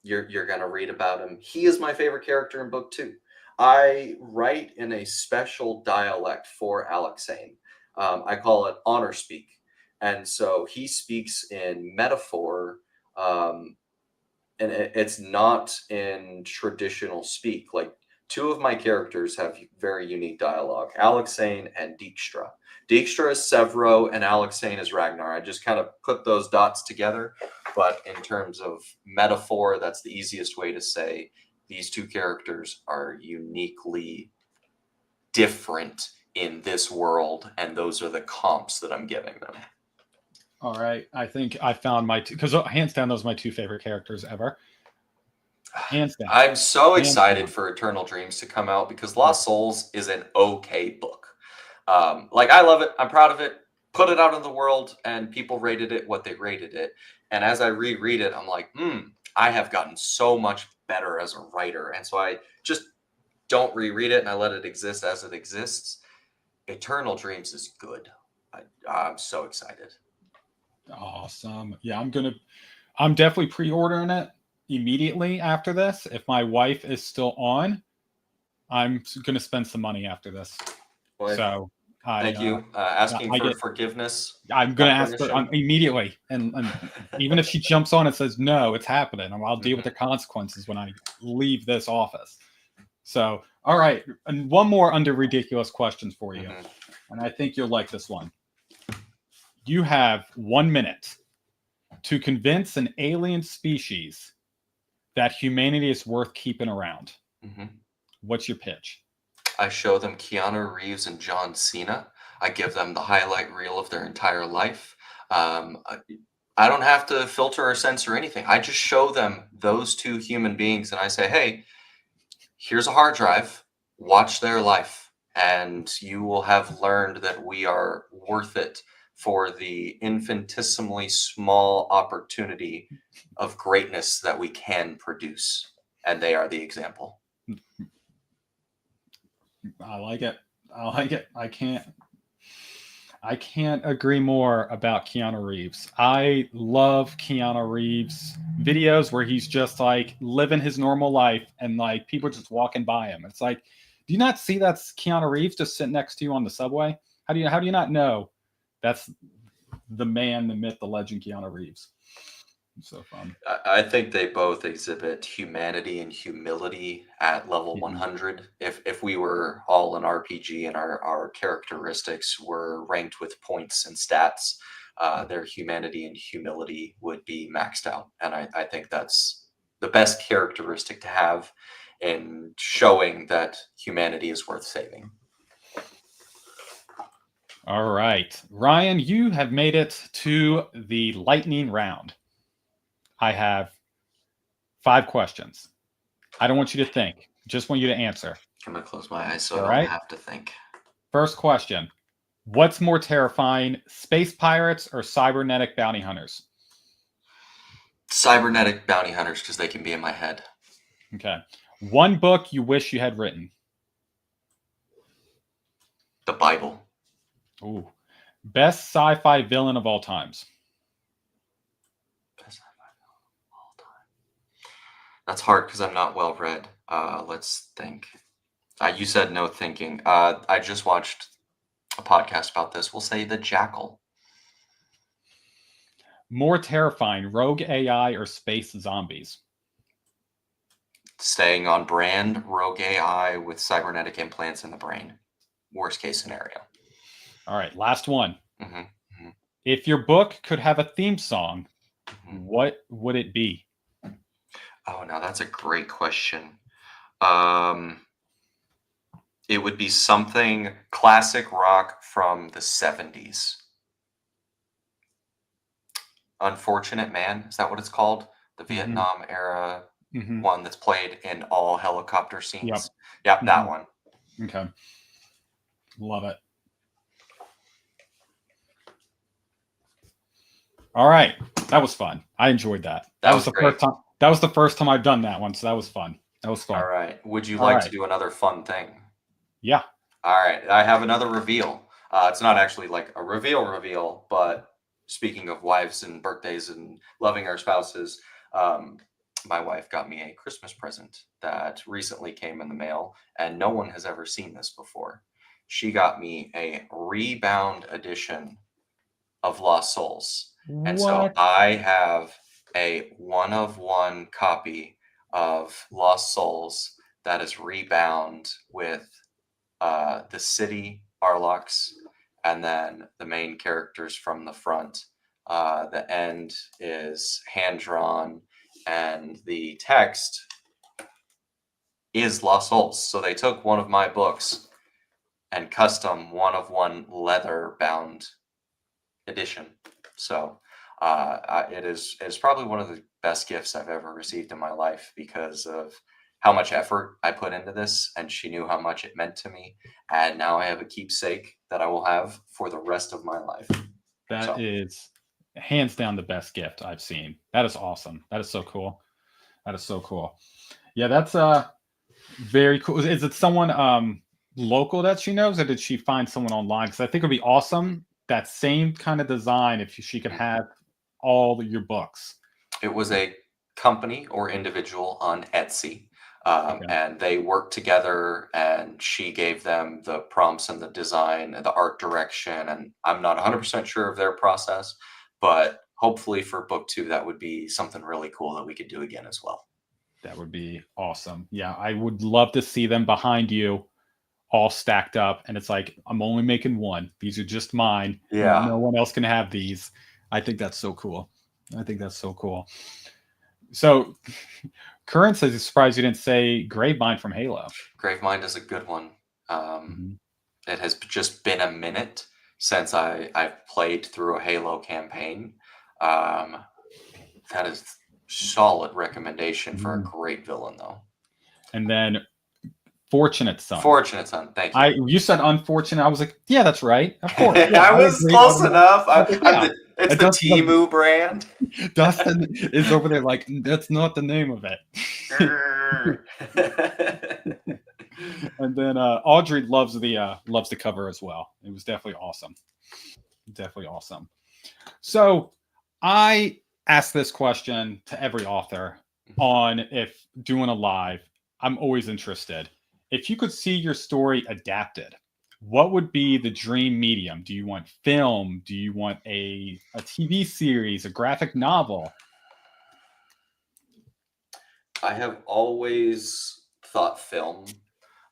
Speaker 2: You're going to read about him. He is my favorite character in book 2. I write in a special dialect for Alexane. I call it honor speak. And so he speaks in metaphor, and it's not in traditional speak. Like, 2 of my characters have very unique dialogue, Alexane and Dijkstra. Dijkstra is Severo and Alexane is Ragnar. I just kind of put those dots together. But in terms of metaphor, that's the easiest way to say these 2 characters are uniquely different in this world, and those are the comps that I'm giving them.
Speaker 1: All right. I think I found my two, because hands down, those are my 2 favorite characters ever. Hands down.
Speaker 2: I'm so
Speaker 1: Hands
Speaker 2: excited
Speaker 1: down.
Speaker 2: for Eternal Dreams to come out because Lost Souls is an okay book. Like, I love it. I'm proud of it. Put it out in the world, and people rated it what they rated it. And as I reread it, I'm like, I have gotten so much better as a writer. And so I just don't reread it, and I let it exist as it exists. Eternal Dreams is good. I'm so excited.
Speaker 1: Awesome. Yeah, I'm definitely pre-ordering it immediately after this. If my wife is still on, I'm gonna spend some money after this.
Speaker 2: Well,
Speaker 1: So
Speaker 2: thank you. Asking for forgiveness.
Speaker 1: I'm gonna ask her immediately, and even if she jumps on and says no, it's happening, and I'll deal with the consequences when I leave this office. So, all right, and one more under ridiculous questions for you, and I think you'll like this one. You have 1 minute to convince an alien species that humanity is worth keeping around. What's your pitch?
Speaker 2: I show them Keanu Reeves and John Cena. I give them the highlight reel of their entire life. I don't have to filter or censor anything. I just show them those 2 human beings, and I say, hey, here's a hard drive. Watch their life, and you will have learned that we are worth it for the infinitesimally small opportunity of greatness that we can produce. And they are the example.
Speaker 1: I like it. I like it. I can't agree more about Keanu Reeves. I love Keanu Reeves videos where he's just like living his normal life and like people just walking by him. It's like, do you not see that's Keanu Reeves just sitting next to you on the subway? How do you not know that's the man, the myth, the legend, Keanu Reeves? It's so fun.
Speaker 2: I think they both exhibit humanity and humility at level 100. If we were all an RPG and our characteristics were ranked with points and stats, their humanity and humility would be maxed out. And I think that's the best characteristic to have in showing that humanity is worth saving.
Speaker 1: All right. Ryan, you have made it to the lightning round. I have 5 questions. I don't want you to think. Just want you to answer.
Speaker 2: I'm going to close my eyes so I don't have to think.
Speaker 1: First question. What's more terrifying, space pirates or cybernetic bounty hunters?
Speaker 2: Cybernetic bounty hunters, because they can be in my head.
Speaker 1: Okay. One book you wish you had written.
Speaker 2: The Bible.
Speaker 1: Ooh. Best sci-fi villain of all times.
Speaker 2: Best sci-fi film of all time. That's hard because I'm not well read. Let's think. You said no thinking. I just watched a podcast about this. We'll say The Jackal.
Speaker 1: More terrifying, rogue AI or space zombies?
Speaker 2: Staying on brand, rogue AI with cybernetic implants in the brain. Worst case scenario.
Speaker 1: All right, last one.
Speaker 2: Mm-hmm.
Speaker 1: If your book could have a theme song,
Speaker 2: Mm-hmm.
Speaker 1: what would it be?
Speaker 2: Oh, now that's a great question. It would be something classic rock from the 70s. Unfortunate Man, is that what it's called? The Vietnam era one that's played in all helicopter scenes. Yep, that one.
Speaker 1: Okay. Love it. All right. That was fun. I enjoyed that. That was the
Speaker 2: great.
Speaker 1: first time. That was the first time I've done that one, so that was fun. That was fun.
Speaker 2: All right. Would you like to do another fun thing?
Speaker 1: Yeah.
Speaker 2: All right. I have another reveal. It's not actually like a reveal, but speaking of wives and birthdays and loving our spouses, my wife got me a Christmas present that recently came in the mail, and no one has ever seen this before. She got me a rebound edition of Lost Souls. And so I have a 1-of-1 copy of Lost Souls that is rebound with the city, Arlox, and then the main characters from the front. The end is hand drawn, and the text is Lost Souls. So they took one of my books and custom 1-of-1 leather bound edition. So it is probably one of the best gifts I've ever received in my life because of how much effort I put into this, and she knew how much it meant to me. And now I have a keepsake that I will have for the rest of my life.
Speaker 1: That is hands down the best gift I've seen. That is awesome. That is so cool. That is so cool. Yeah, that's very cool. Is it someone local that she knows, or did she find someone online? Because I think it would be awesome, that same kind of design, if she could have all your books.
Speaker 2: It was a company or individual on Etsy. And they worked together, and she gave them the prompts and the design and the art direction. And I'm not 100% sure of their process, but hopefully for book 2, that would be something really cool that we could do again as well.
Speaker 1: That would be awesome. Yeah, I would love to see them behind you all stacked up. And it's like, I'm only making one. These are just mine.
Speaker 2: Yeah.
Speaker 1: No one else can have these. I think that's so cool. I think that's so cool. So, Current says he's surprised you didn't say Gravemind from Halo.
Speaker 2: Gravemind is a good one. It has just been a minute since I've played through a Halo campaign. That is solid recommendation for a great villain, though.
Speaker 1: And then Fortunate Son.
Speaker 2: Fortunate Son, thank you.
Speaker 1: You said unfortunate. I was like, yeah, that's right. Of course. Yeah,
Speaker 2: I was close enough. It's the Temu brand.
Speaker 1: Dustin is over there like, that's not the name of it. And then Audrey loves the cover as well. It was definitely awesome. Definitely awesome. So I ask this question to every author on if doing a live. I'm always interested. If you could see your story adapted, what would be the dream medium? Do you want film? Do you want a TV series, a graphic novel?
Speaker 2: I have always thought film,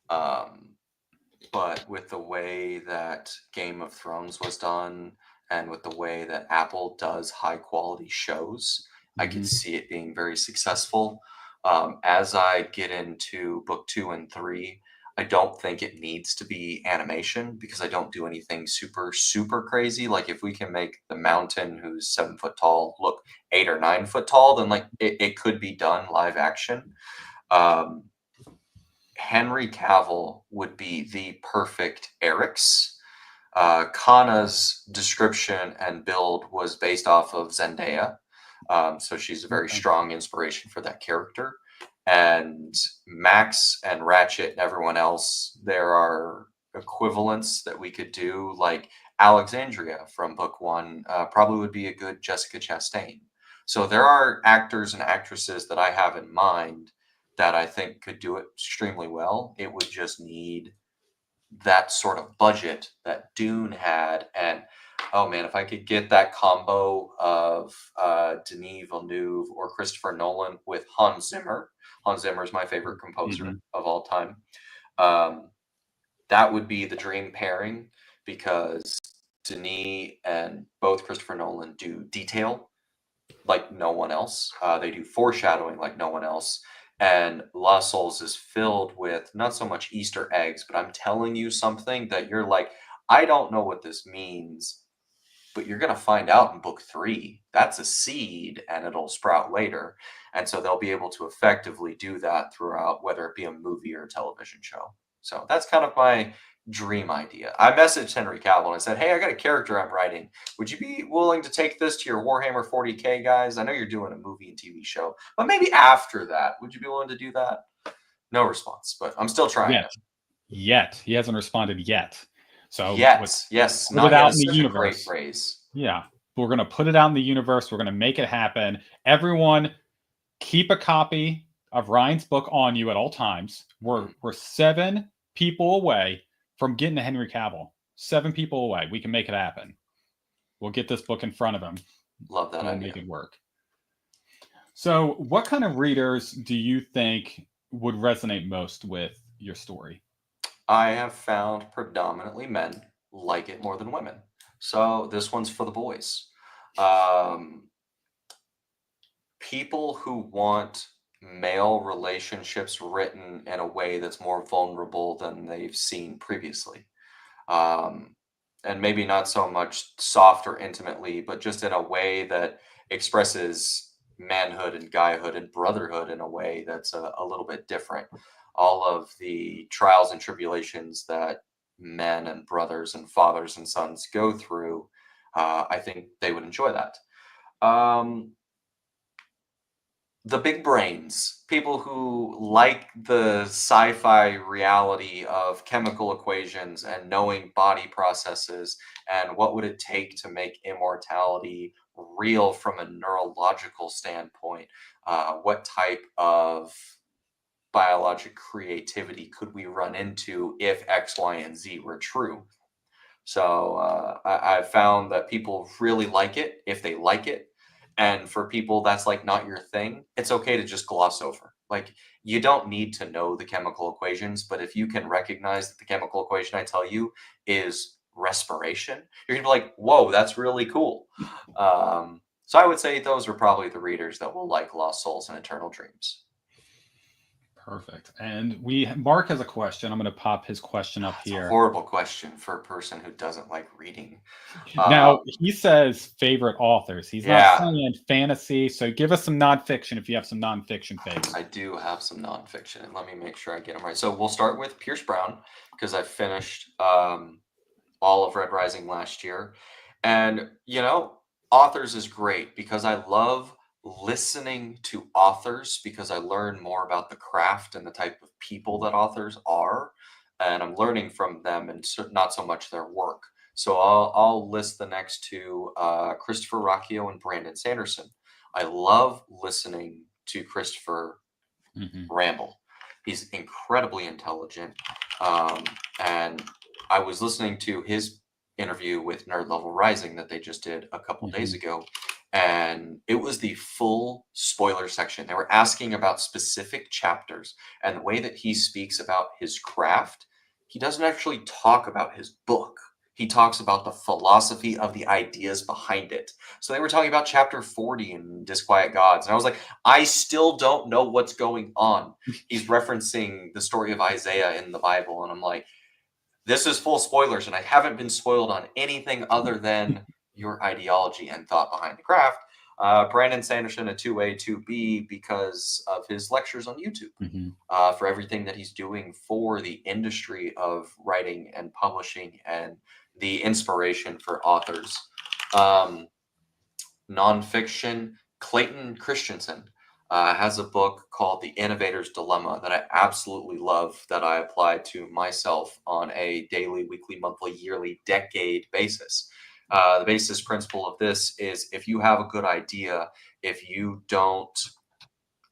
Speaker 2: but with the way that Game of Thrones was done and with the way that Apple does high quality shows, I could see it being very successful. As I get into book 2 and 3, I don't think it needs to be animation because I don't do anything super, super crazy. Like if we can make the mountain who's 7 foot tall look 8 or 9 foot tall, then like it could be done live action. Henry Cavill would be the perfect Eric's. Kana's description and build was based off of Zendaya. So she's a very
Speaker 1: Okay.
Speaker 2: strong inspiration for that character. And Max and Ratchet and everyone else, there are equivalents that we could do, like Alexandria from book one probably would be a good Jessica Chastain. So there are actors and actresses that I have in mind that I think could do it extremely well. It would just need that sort of budget that Dune had. And oh man, if I could get that combo of Denis Villeneuve or Christopher Nolan with Hans Zimmer. Hans Zimmer is my favorite composer of all time. Um, that would be the dream pairing because Denis and both Christopher Nolan do detail like no one else. They do foreshadowing like no one else. And Lost Souls is filled with not so much Easter eggs, but I'm telling you something that you're like, I don't know what this means, but you're going to find out in book 3. That's a seed and it'll sprout later. And so they'll be able to effectively do that throughout, whether it be a movie or a television show. So that's kind of my dream idea. I messaged Henry Cavill and I said, hey, I got a character I'm writing. Would you be willing to take this to your Warhammer 40K guys? I know you're doing a movie and TV show, but maybe after that, would you be willing to do that? No response, but I'm still trying
Speaker 1: Yet.
Speaker 2: it.
Speaker 1: Yet. He hasn't responded yet. So
Speaker 2: yes,
Speaker 1: put
Speaker 2: not
Speaker 1: it out
Speaker 2: yet
Speaker 1: in
Speaker 2: is
Speaker 1: the
Speaker 2: such a great
Speaker 1: universe.
Speaker 2: phrase.
Speaker 1: Yeah. We're going to put it out in the universe. We're going to make it happen. Everyone, keep a copy of Ryan's book on you at all times. We're 7 people away from getting to Henry Cavill. 7 people away. We can make it happen. We'll get this book in front of him.
Speaker 2: Love that
Speaker 1: We'll
Speaker 2: idea.
Speaker 1: make it work. So, what kind of readers do you think would resonate most with your story?
Speaker 2: I have found predominantly men like it more than women. So this one's for the boys. People who want male relationships written in a way that's more vulnerable than they've seen previously. And maybe not so much soft or intimately, but just in a way that expresses manhood and guyhood and brotherhood in a way that's a little bit different. All of the trials and tribulations that men and brothers and fathers and sons go through, I think they would enjoy that. The big brains, people who like the sci-fi reality of chemical equations and knowing body processes and what would it take to make immortality real from a neurological standpoint. What type of biologic creativity could we run into if X, Y, and Z were true? So I've found that people really like it if they like it. And for people that's like not your thing, it's okay to just gloss over. Like you don't need to know the chemical equations, but if you can recognize that the chemical equation I tell you is respiration, you're gonna be like, whoa, that's really cool. So I would say those are probably the readers that will like Lost Souls and Eternal Dreams.
Speaker 1: Perfect. And Mark has a question. I'm going to pop his question up
Speaker 2: It's
Speaker 1: here.
Speaker 2: a horrible question for a person who doesn't like reading.
Speaker 1: Now, he says favorite authors. He's not saying fantasy. So give us some nonfiction if you have some nonfiction favorites.
Speaker 2: I do have some nonfiction, and let me make sure I get them right. So we'll start with Pierce Brown because I finished all of Red Rising last year. And, authors is great because I love listening to authors because I learn more about the craft and the type of people that authors are. And I'm learning from them and not so much their work. So I'll list the next 2, Christopher Rocchio and Brandon Sanderson. I love listening to Christopher ramble. He's incredibly intelligent. And I was listening to his interview with Nerd Level Rising that they just did a couple days ago. And it was the full spoiler section. They were asking about specific chapters and the way that he speaks about his craft. He doesn't actually talk about his book. He talks about the philosophy of the ideas behind it. So they were talking about chapter 40 in Disquiet Gods. And I was like, I still don't know what's going on. He's referencing the story of Isaiah in the Bible. And I'm like, this is full spoilers. And I haven't been spoiled on anything other than your ideology and thought behind the craft. Brandon Sanderson, a 2A, 2B, because of his lectures on YouTube, for everything that he's doing for the industry of writing and publishing and the inspiration for authors. Nonfiction, Clayton Christensen has a book called The Innovator's Dilemma that I absolutely love, that I apply to myself on a daily, weekly, monthly, yearly, decade basis. The basis principle of this is, if you have a good idea, if you don't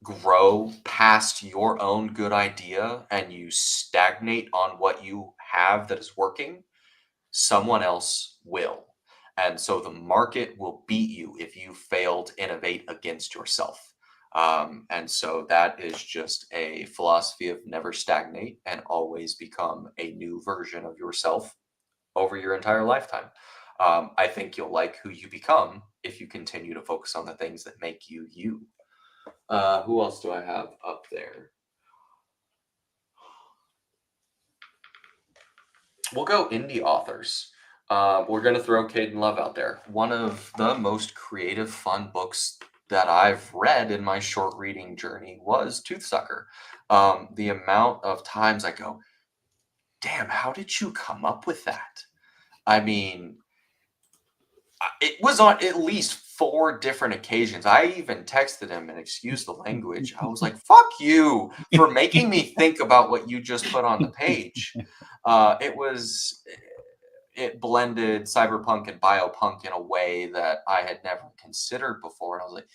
Speaker 2: grow past your own good idea and you stagnate on what you have that is working, someone else will. And so the market will beat you if you fail to innovate against yourself. And so that is just a philosophy of never stagnate and always become a new version of yourself over your entire lifetime. I think you'll like who you become if you continue to focus on the things that make you you. Who else do I have up there? We'll go indie authors. We're going to throw Caden Love out there. One of the most creative, fun books that I've read in my short reading journey was Toothsucker. The amount of times I go, damn, how did you come up with that? I mean, it was on at least 4 different occasions. I even texted him and excused the language. I was like, fuck you for making me think about what you just put on the page. It blended cyberpunk and biopunk in a way that I had never considered before. And I was like,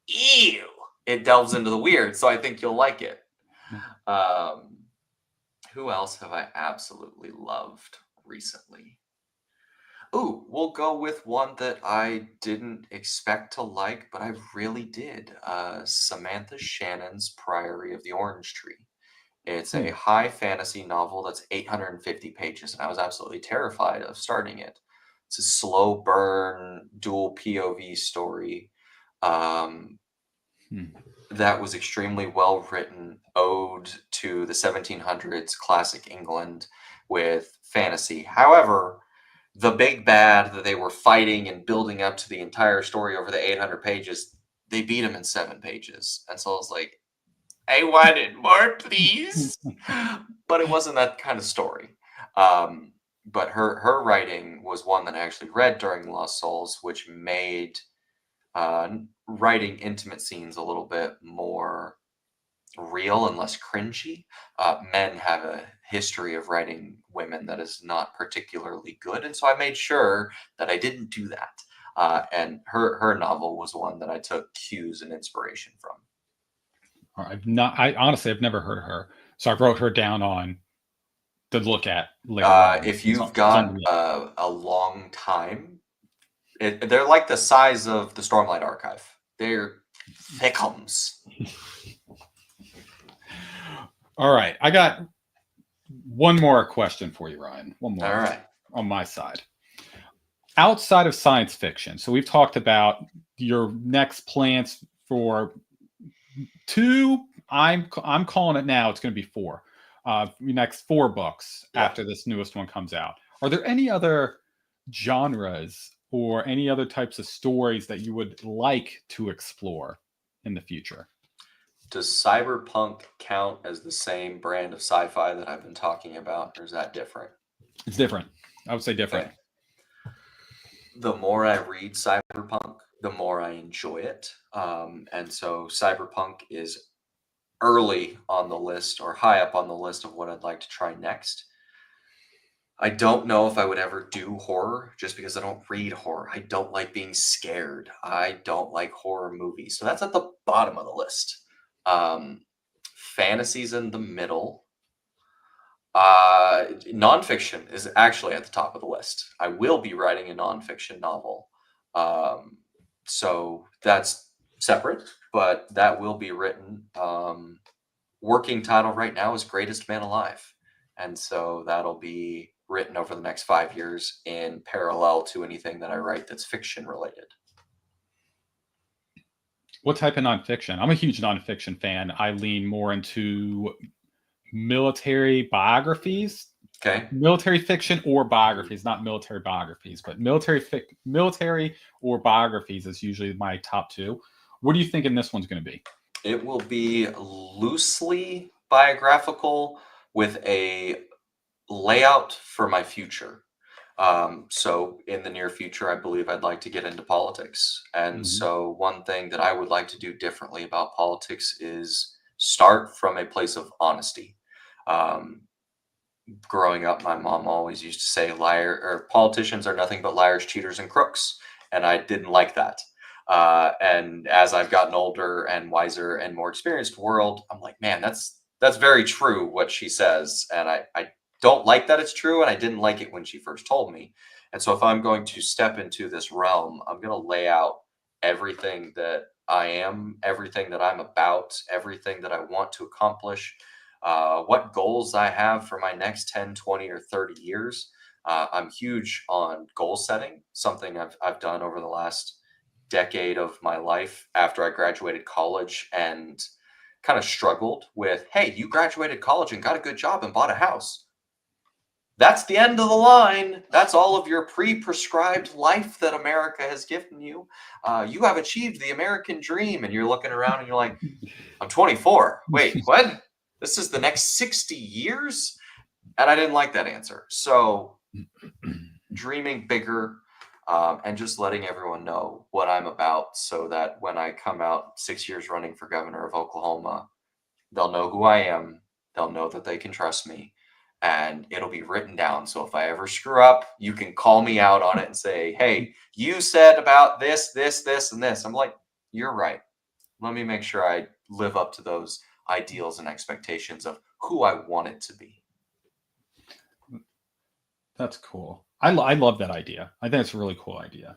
Speaker 2: ew, it delves into the weird. So I think you'll like it. Who else have I absolutely loved recently? Ooh, we'll go with one that I didn't expect to like, but I really did. Samantha Shannon's Priory of the Orange Tree. It's a high fantasy novel that's 850 pages, and I was absolutely terrified of starting it. It's a slow burn, dual POV story that was extremely well written, ode to the 1700s classic England with fantasy. However, the big bad that they were fighting and building up to the entire story over the 800 pages, they beat him in 7 pages. And so I was like, I wanted more, please. But it wasn't that kind of story. But her writing was one that I actually read during Lost Souls, which made writing intimate scenes a little bit more real and less cringy. Men have a history of writing women that is not particularly good, and so I made sure that I didn't do that. And her novel was one that I took cues and inspiration from.
Speaker 1: I honestly, I've never heard of her, so I wrote her down on to look at later on.
Speaker 2: If you've got a long time, they're like the size of the Stormlight Archive. They're thickums.
Speaker 1: All right, I got one more question for you, Ryan. One more.
Speaker 2: All right.
Speaker 1: On my side. Outside of science fiction, so we've talked about your next plans for 2. I'm calling it now. It's going to be 4. Next 4 books after this newest one comes out. Are there any other genres or any other types of stories that you would like to explore in the future?
Speaker 2: Does cyberpunk count as the same brand of sci-fi that I've been talking about, or is that different?
Speaker 1: It's different. I would say different.
Speaker 2: Okay. The more I read cyberpunk, the more I enjoy it. And so cyberpunk is early on the list, or high up on the list of what I'd like to try next. I don't know if I would ever do horror, just because I don't read horror. I don't like being scared. I don't like horror movies. So that's at the bottom of the list. Fantasy's in the middle. Nonfiction is actually at the top of the list. I will be writing a nonfiction novel. So that's separate, but that will be written. Working title right now is Greatest Man Alive. And so that'll be written over the next 5 years in parallel to anything that I write that's fiction related.
Speaker 1: What type of nonfiction? I'm a huge nonfiction fan. I lean more into military biographies.
Speaker 2: Okay.
Speaker 1: Military fiction or biographies, not military biographies, but military or biographies is usually my top 2. What do you think in this one's going to be?
Speaker 2: It will be loosely biographical with a layout for my future. So in the near future, I believe I'd like to get into politics. And
Speaker 1: Mhm.
Speaker 2: so one thing that I would like to do differently about politics is start from a place of honesty. Um, Growing up, my mom always used to say liar or politicians are nothing but liars, cheaters, and crooks. And I didn't like that. And as I've gotten older and wiser and more experienced world, I'm like, man, that's very true what she says. And I don't like that it's true. And I didn't like it when she first told me. And so if I'm going to step into this realm, I'm going to lay out everything that I am, everything that I'm about, everything that I want to accomplish, what goals I have for my next 10, 20, or 30 years. I'm huge on goal setting, something I've done over the last decade of my life after I graduated college and kind of struggled with, hey, you graduated college and got a good job and bought a house. That's the end of the line. That's all of your pre-prescribed life that America has given you. You have achieved the American dream. And you're looking around and you're like, I'm 24. Wait, what? This is the next 60 years? And I didn't like that answer. So dreaming bigger, and just letting everyone know what I'm about so that when I come out 6 years running for governor of Oklahoma, they'll know who I am. They'll know that they can trust me. And it'll be written down. So if I ever screw up, you can call me out on it and say, hey, you said about this, this, this, and this. I'm like, you're right. Let me make sure I live up to those ideals and expectations of who I want it to be.
Speaker 1: That's cool. I love that idea. I think it's a really cool idea.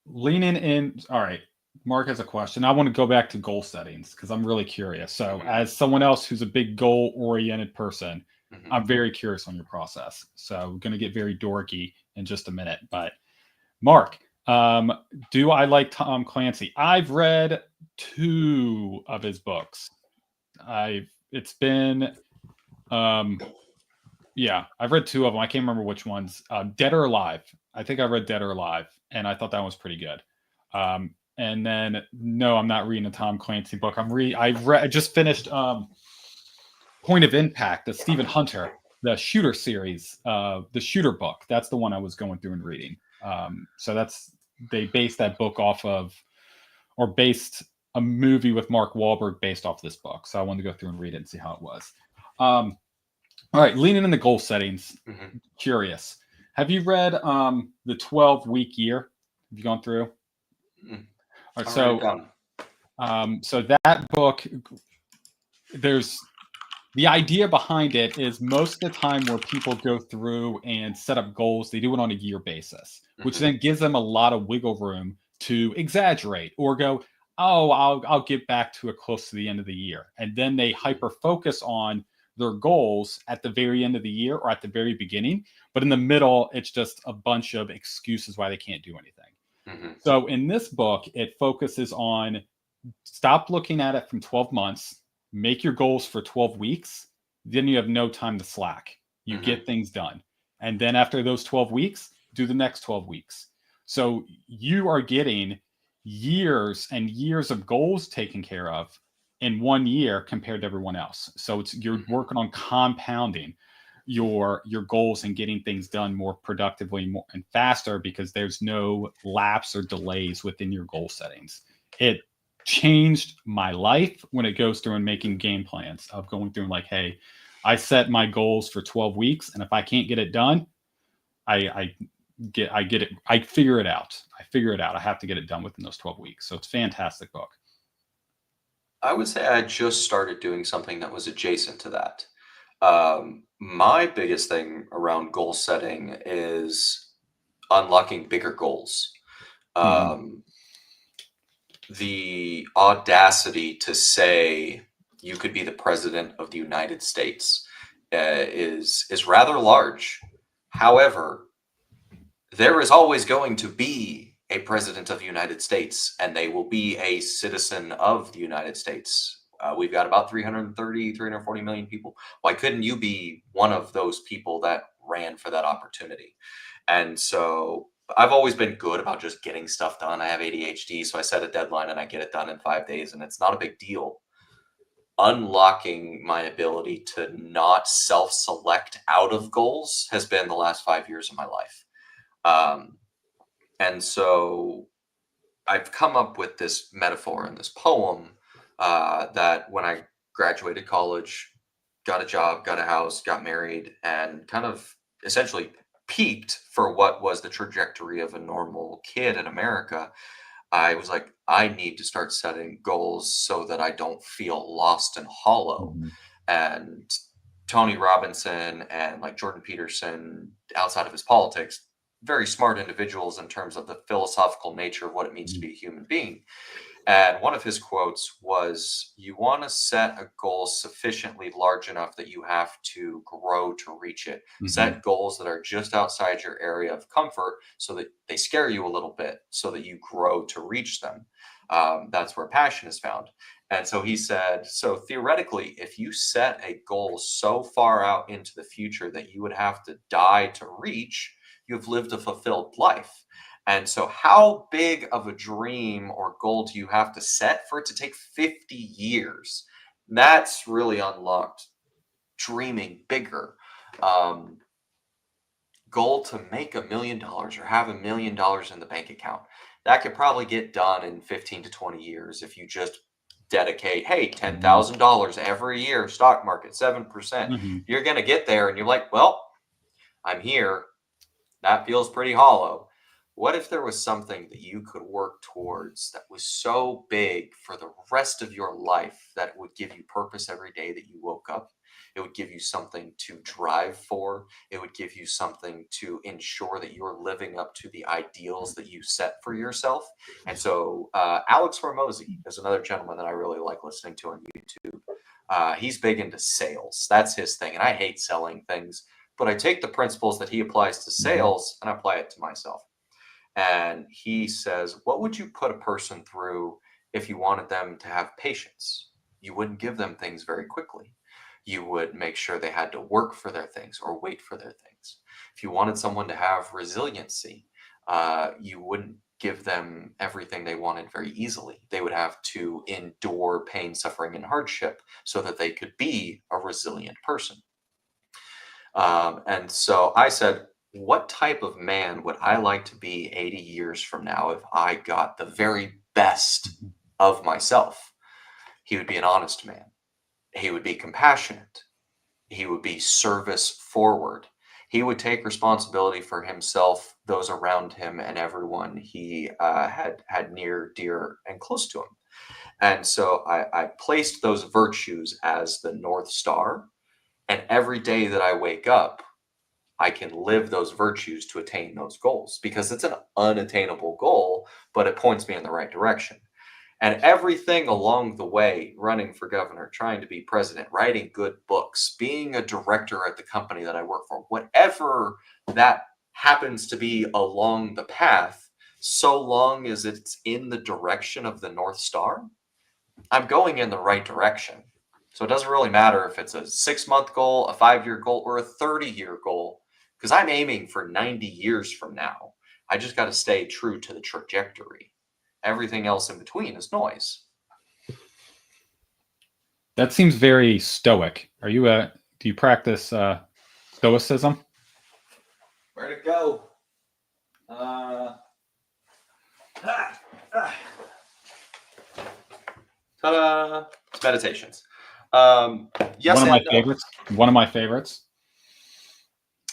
Speaker 1: Leaning in. All right. Mark has a question. I want to go back to goal settings because I'm really curious. So,
Speaker 2: Mhm,
Speaker 1: as someone else who's a big goal oriented person,
Speaker 2: mhm.
Speaker 1: I'm very curious on your process. So, we're going to get very dorky in just a minute. But, Mark, do I like Tom Clancy? I've read two of his books. It's been, um, yeah, I've read two of them. I can't remember which ones. Dead or Alive. I think I read Dead or Alive, and I thought that was pretty good. And then no, I'm not reading a Tom Clancy book. I just finished Point of Impact, the Stephen Hunter, the Shooter series, the Shooter book. That's the one I was going through and reading. So that's they based that book off of, or based a movie with Mark Wahlberg based off this book. So I wanted to go through and read it and see how it was. Um, all right, leaning in the goal settings.
Speaker 2: Mhm.
Speaker 1: Curious. Have you read the 12-week year? Have you gone through? All
Speaker 2: Mm.
Speaker 1: right,
Speaker 2: I'll write it down.
Speaker 1: so that book, there's the idea behind it is most of the time where people go through and set up goals, they do it on a year basis, which
Speaker 2: Mhm,
Speaker 1: then gives them a lot of wiggle room to exaggerate or go, oh, I'll get back to it close to the end of the year. And then they
Speaker 2: mhm,
Speaker 1: hyper focus on their goals at the very end of the year or at the very beginning. But in the middle, it's just a bunch of excuses why they can't do anything.
Speaker 2: mhm,
Speaker 1: So in this book, it focuses on stop looking at it from 12 months, make your goals for 12 weeks, then you have no time to slack. You
Speaker 2: mhm,
Speaker 1: get things done. And then after those 12 weeks, do the next 12 weeks. So you are getting years and years of goals taken care of in 1 year compared to everyone else. So it's you're
Speaker 2: mhm,
Speaker 1: working on compounding your goals and getting things done more productively more, and faster because there's no lapse or delays within your goal settings. It changed my life when it goes through and making game plans of going through and like, hey, I set my goals for 12 weeks, and if I can't get it done, I get it. I figure it out. I figure it out. I have to get it done within those 12 weeks. So it's a fantastic book.
Speaker 2: I would say I just started doing something that was adjacent to that. My biggest thing around goal setting is unlocking bigger goals.
Speaker 1: Mhm.
Speaker 2: Um, the audacity to say you could be the president of the United States is rather large. However, there is always going to be a president of the United States, and they will be a citizen of the United States. We've got about 330, 340 million people. Why couldn't you be one of those people that ran for that opportunity? And so I've always been good about just getting stuff done. I have ADHD, so I set a deadline and I get it done in 5 days, and it's not a big deal. unlocking my ability to not self-select out of goals has been the last 5 years of my life. And so I've come up with this metaphor in this poem that when I graduated college, got a job, got a house, got married, and kind of essentially peaked for what was the trajectory of a normal kid in America, I was like, I need to start setting goals so that I don't feel lost and hollow.
Speaker 1: Mhm.
Speaker 2: And Tony Robinson and like Jordan Peterson, outside of his politics, very smart individuals in terms of the philosophical nature of what it means to
Speaker 1: Mhm.
Speaker 2: be a human being. And one of his quotes was, "You want to set a goal sufficiently large enough that you have to grow to reach it.
Speaker 1: Mhm.
Speaker 2: Set goals that are just outside your area of comfort so that they scare you a little bit so that you grow to reach them." That's where passion is found. And so he said, so theoretically, if you set a goal so far out into the future that you would have to die to reach, you've lived a fulfilled life. And so, how big of a dream or goal do you have to set for it to take 50 years? That's really unlocked dreaming bigger. Um, Goal to make $1 million or have $1 million in the bank account. That could probably get done in 15 to 20 years if you just dedicate, hey,
Speaker 1: Mhm.
Speaker 2: $10,000 every year, stock market, 7%.
Speaker 1: Mhm.
Speaker 2: You're going to get there and you're like, well, I'm here. That feels pretty hollow. What if there was something that you could work towards that was so big for the rest of your life that it would give you purpose every day that you woke up? It would give you something to drive for. It would give you something to ensure that you're living up to the ideals that you set for yourself. And so, Alex Hormozy is another gentleman that I really like listening to on YouTube. He's big into sales. That's his thing. And I hate selling things, but I take the principles that he applies to
Speaker 1: Mhm.
Speaker 2: sales and I apply it to myself. And he says, what would you put a person through if you wanted them to have patience? You wouldn't give them things very quickly. You would make sure they had to work for their things or wait for their things. If you wanted someone to have resiliency, you wouldn't give them everything they wanted very easily. They would have to endure pain, suffering, and hardship so that they could be a resilient person. And so I said, what type of man would I like to be 80 years from now if I got the very best
Speaker 1: Mhm.
Speaker 2: of myself? He would be an honest man. He would be compassionate. He would be service forward. He would take responsibility for himself, those around him, and everyone he had near, dear, and close to him. And so I placed those virtues as the North Star. And every day that I wake up, I can live those virtues to attain those goals because it's an unattainable goal, but it points me in the right direction. And everything along the way, running for governor, trying to be president, writing good books, being a director at the company that I work for, whatever that happens to be along the path, so long as it's in the direction of the North Star, I'm going in the right direction. So it doesn't really matter if it's a 6 month goal, a 5 year goal, or a 30-year goal, because I'm aiming for 90 years from now. I just got to stay true to the trajectory. Everything else in between is noise.
Speaker 1: That seems very stoic. Are you do you practice stoicism?
Speaker 2: Where'd it go? Ta-da! It's meditations.
Speaker 1: One
Speaker 2: Yes
Speaker 1: of my
Speaker 2: and no.
Speaker 1: favorites. One of my favorites.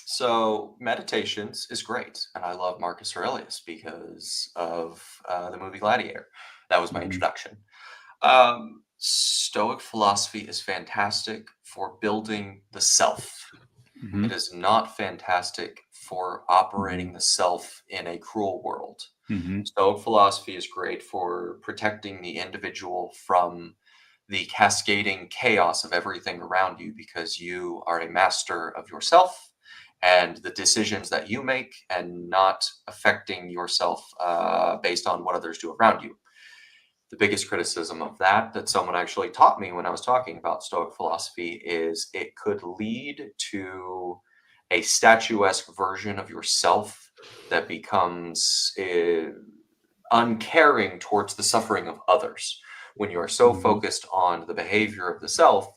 Speaker 2: So meditations is great, and I love Marcus Aurelius because of the movie Gladiator. That was my
Speaker 1: Mhm.
Speaker 2: introduction. Stoic philosophy is fantastic for building the self. It
Speaker 1: Mhm.
Speaker 2: is not fantastic for
Speaker 1: Mhm.
Speaker 2: operating the self in a cruel world.
Speaker 1: Mhm.
Speaker 2: Stoic philosophy is great for protecting the individual from the cascading chaos of everything around you because you are a master of yourself and the decisions that you make and not affecting yourself based on what others do around you. The biggest criticism of that someone actually taught me when I was talking about Stoic philosophy is it could lead to a statuesque version of yourself that becomes uncaring towards the suffering of others, When you are so
Speaker 1: Mhm.
Speaker 2: focused on the behavior of the self,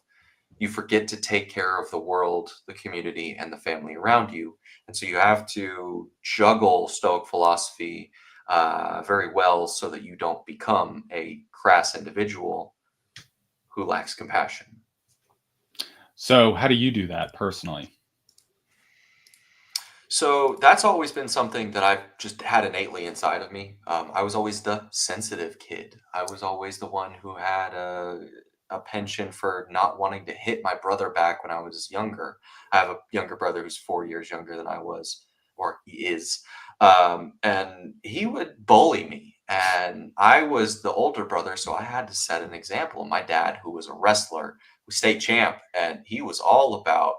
Speaker 2: you forget to take care of the world, the community, and the family around you. And so you have to juggle Stoic philosophy very well so that you don't become a crass individual who lacks compassion.
Speaker 1: So, how do you do that personally?
Speaker 2: So that's always been something that I've just had innately inside of me. I was always the sensitive kid. I was always the one who had a penchant for not wanting to hit my brother back when I was younger. I have a younger brother who's 4 years younger than I was, or he is. And he would bully me. And I was the older brother, so I had to set an example. My dad, who was a wrestler, was state champ, and he was all about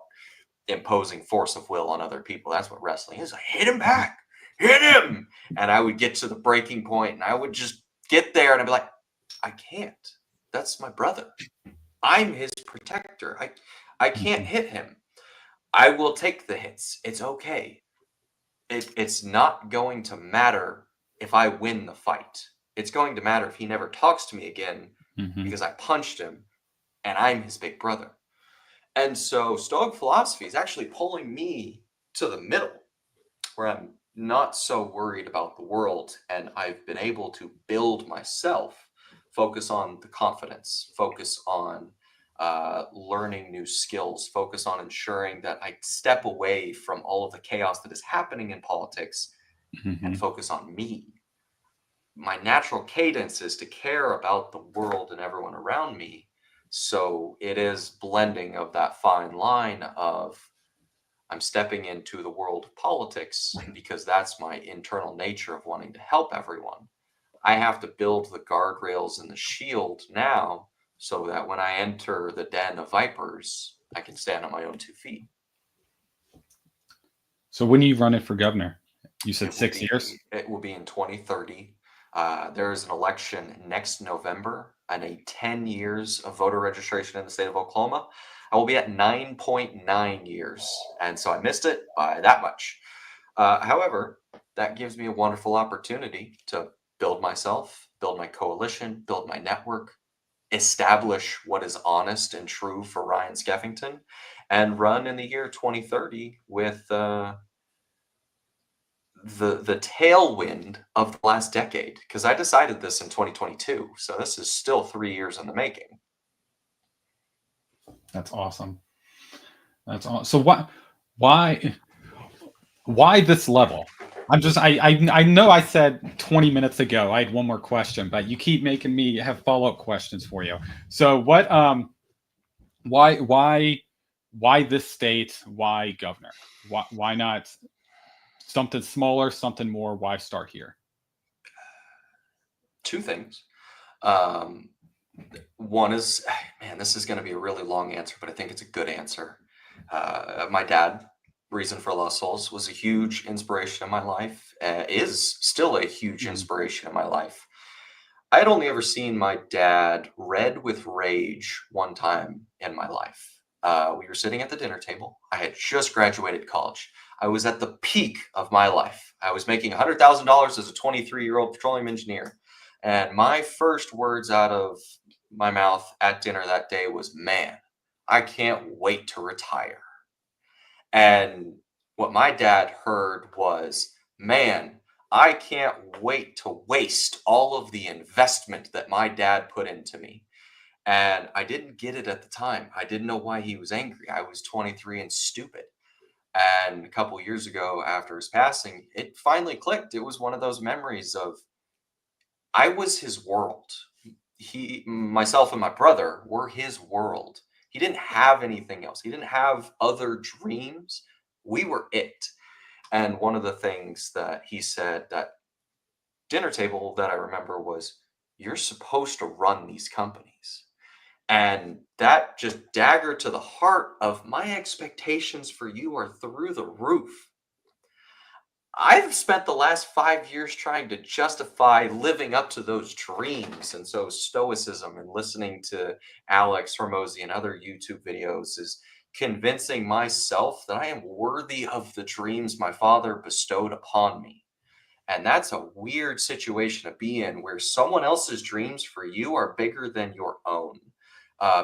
Speaker 2: imposing force of will on other people. That's what wrestling is. Like, hit him back, hit him. And I would get to the breaking point and I would just get there and I'd be like, I can't. That's my brother. I'm his protector. I can't
Speaker 1: Mhm.
Speaker 2: hit him. I will take the hits. It's okay. It's not going to matter if I win the fight. It's going to matter if he never talks to me again
Speaker 1: Mhm.
Speaker 2: because I punched him and I'm his big brother. And so Stoic philosophy is actually pulling me to the middle where I'm not so worried about the world and I've been able to build myself, focus on the confidence, focus on learning new skills, focus on ensuring that I step away from all of the chaos that is happening in politics and
Speaker 1: Mhm.
Speaker 2: focus on me. My natural cadence is to care about the world and everyone around me. So it is blending of that fine line of I'm stepping into the world of politics because that's my internal nature of wanting to help everyone. I have to build the guardrails and the shield now so that when I enter the den of vipers, I can stand on my own 2 feet.
Speaker 1: So, when are you running for governor? You said
Speaker 2: It will
Speaker 1: 6 years.
Speaker 2: be it will be in 2030. There is an election next November and a 10 years of voter registration in the state of Oklahoma. I will be at 9.9 years, and so I missed it by that much. However, that gives me a wonderful opportunity to build myself, build my coalition, build my network, establish what is honest and true for Ryan Skeffington, and run in the year 2030 with the tailwind of the last decade. Because I decided this in 2022, so this is still 3 years in the making.
Speaker 1: That's awesome. That's awesome. So, why, why this level? I know I said 20 minutes ago I had one more question, but you keep making me have follow-up questions for you. So, why, why this state? Why governor? Why not something smaller, something more? Why start here?
Speaker 2: Two things. Um, One is, man, this is going to be a really long answer, but I think it's a good answer. My dad, Reason for Lost Souls, was a huge inspiration in my life, is still a huge
Speaker 1: Mhm.
Speaker 2: inspiration in my life. I had only ever seen my dad red with rage one time in my life. We were sitting at the dinner table. I had just graduated college. I was at the peak of my life. I was making $100,000 as a 23-year-old petroleum engineer. And my first words out of my mouth at dinner that day was, man, I can't wait to retire. And what my dad heard was, man, I can't wait to waste all of the investment that my dad put into me. And I didn't get it at the time. I didn't know why he was angry. I was 23 and stupid. And a couple years ago, after his passing, it finally clicked. It was one of those memories of I was his world. Myself and my brother were his world. He didn't have anything else. He didn't have other dreams. We were it. And one of the things that he said that dinner table that I remember was, you're supposed to run these companies. And that just dagger to the heart of my expectations for you are through the roof. I've spent the last 5 years trying to justify living up to those dreams. And so stoicism and listening to Alex Hormozy and other YouTube videos is convincing myself that I am worthy of the dreams my father bestowed upon me. And that's a weird situation to be in, where someone else's dreams for you are bigger than your own,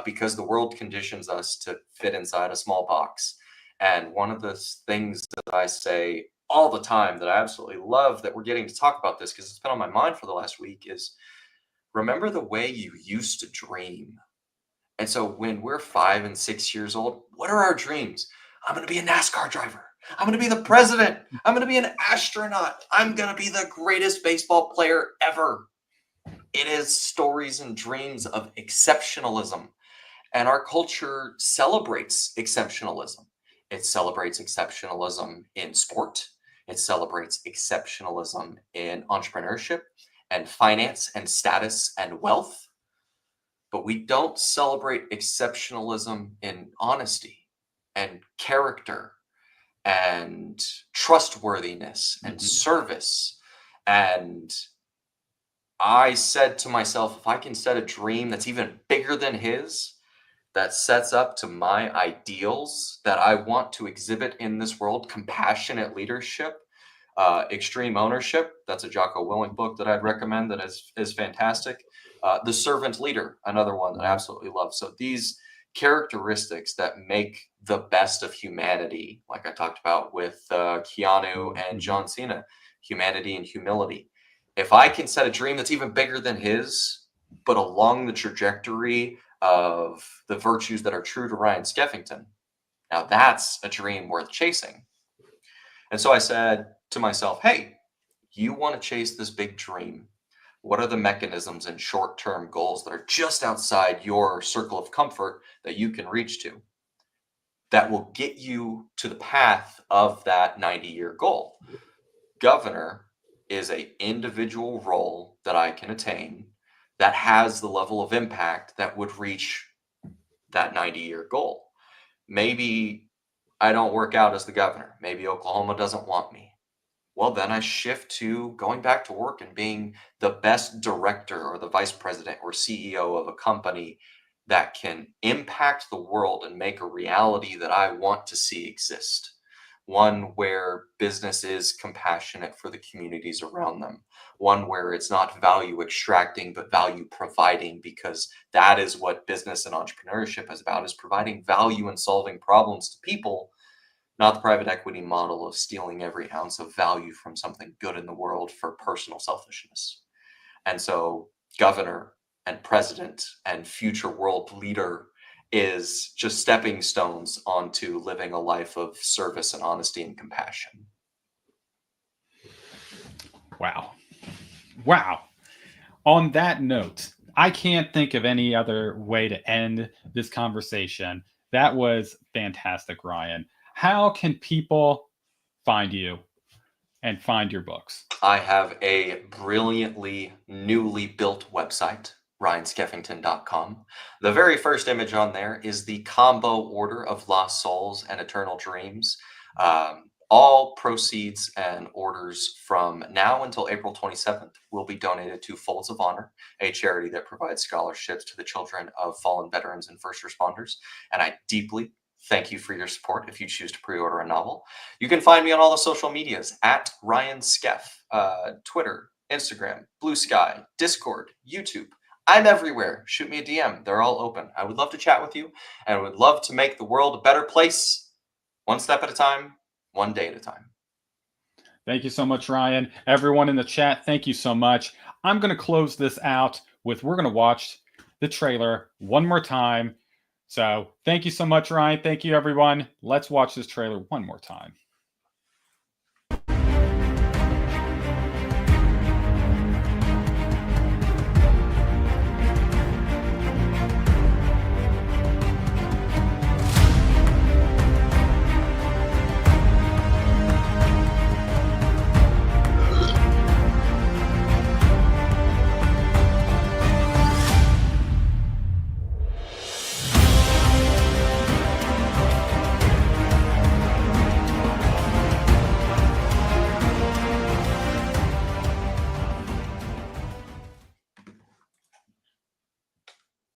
Speaker 2: because the world conditions us to fit inside a small box. And one of the things that I say all the time that I absolutely love that we're getting to talk about this, because it's been on my mind for the last week, is remember the way you used to dream. And so when we're 5 and 6 years old, what are our dreams? I'm going to be a NASCAR driver. I'm going to be the president. I'm going to be an astronaut. I'm going to be the greatest baseball player ever. It is stories and dreams of exceptionalism. And our culture celebrates exceptionalism. It celebrates exceptionalism in sport. It celebrates exceptionalism in entrepreneurship and finance and status and wealth. But we don't celebrate exceptionalism in honesty and character and trustworthiness and service. And I said to myself, if I can set a dream that's even bigger than his, that sets up to my ideals that I want to exhibit in this world, compassionate leadership, extreme ownership. That's a Jocko Willink book that I'd recommend that is fantastic. The Servant Leader, another one that I absolutely love. So these characteristics that make the best of humanity, like I talked about with Keanu and John Cena, humanity and humility. If I can set a dream that's even bigger than his, but along the trajectory of the virtues that are true to Ryan Skeffington, now that's a dream worth chasing. And so I said to myself, hey, you want to chase this big dream. What are the mechanisms and short-term goals that are just outside your circle of comfort that you can reach to that will get you to the path of that 90-year goal? Governor is an individual role that I can attain that has the level of impact that would reach that 90-year goal. Maybe I don't work out as the governor. Maybe Oklahoma doesn't want me. Well, then I shift to going back to work and being the best director or the vice president or CEO of a company that can impact the world and make a reality that I want to see exist. One where business is compassionate for the communities around them. One where it's not value extracting, but value providing, because that is what business and entrepreneurship is about, is providing value and solving problems to people, not the private equity model of stealing every ounce of value from something good in the world for personal selfishness. And so governor and president and future world leader is just stepping stones onto living a life of service and honesty and compassion.
Speaker 1: Wow. Wow. On that note, I can't think of any other way to end this conversation. That was fantastic, Ryan. How can people find you and find your books?
Speaker 2: I have a brilliantly newly built website, ryanskeffington.com. The very first image on there is the combo order of Lost Souls and Eternal Dreams. All proceeds and orders from now until April 27th will be donated to Folds of Honor, a charity that provides scholarships to the children of fallen veterans and first responders. And I deeply thank you for your support if you choose to pre-order a novel. You can find me on all the social medias at Ryan Skeff, Twitter, Instagram, Blue Sky, Discord, YouTube. I'm everywhere. Shoot me a DM. They're all open. I would love to chat with you, and I would love to make the world a better place, one step at a time, one day at a time.
Speaker 1: Thank you so much, Ryan. Everyone in the chat, thank you so much. I'm going to close this out with, we're going to watch the trailer one more time. So thank you so much, Ryan. Thank you, everyone. Let's watch this trailer one more time.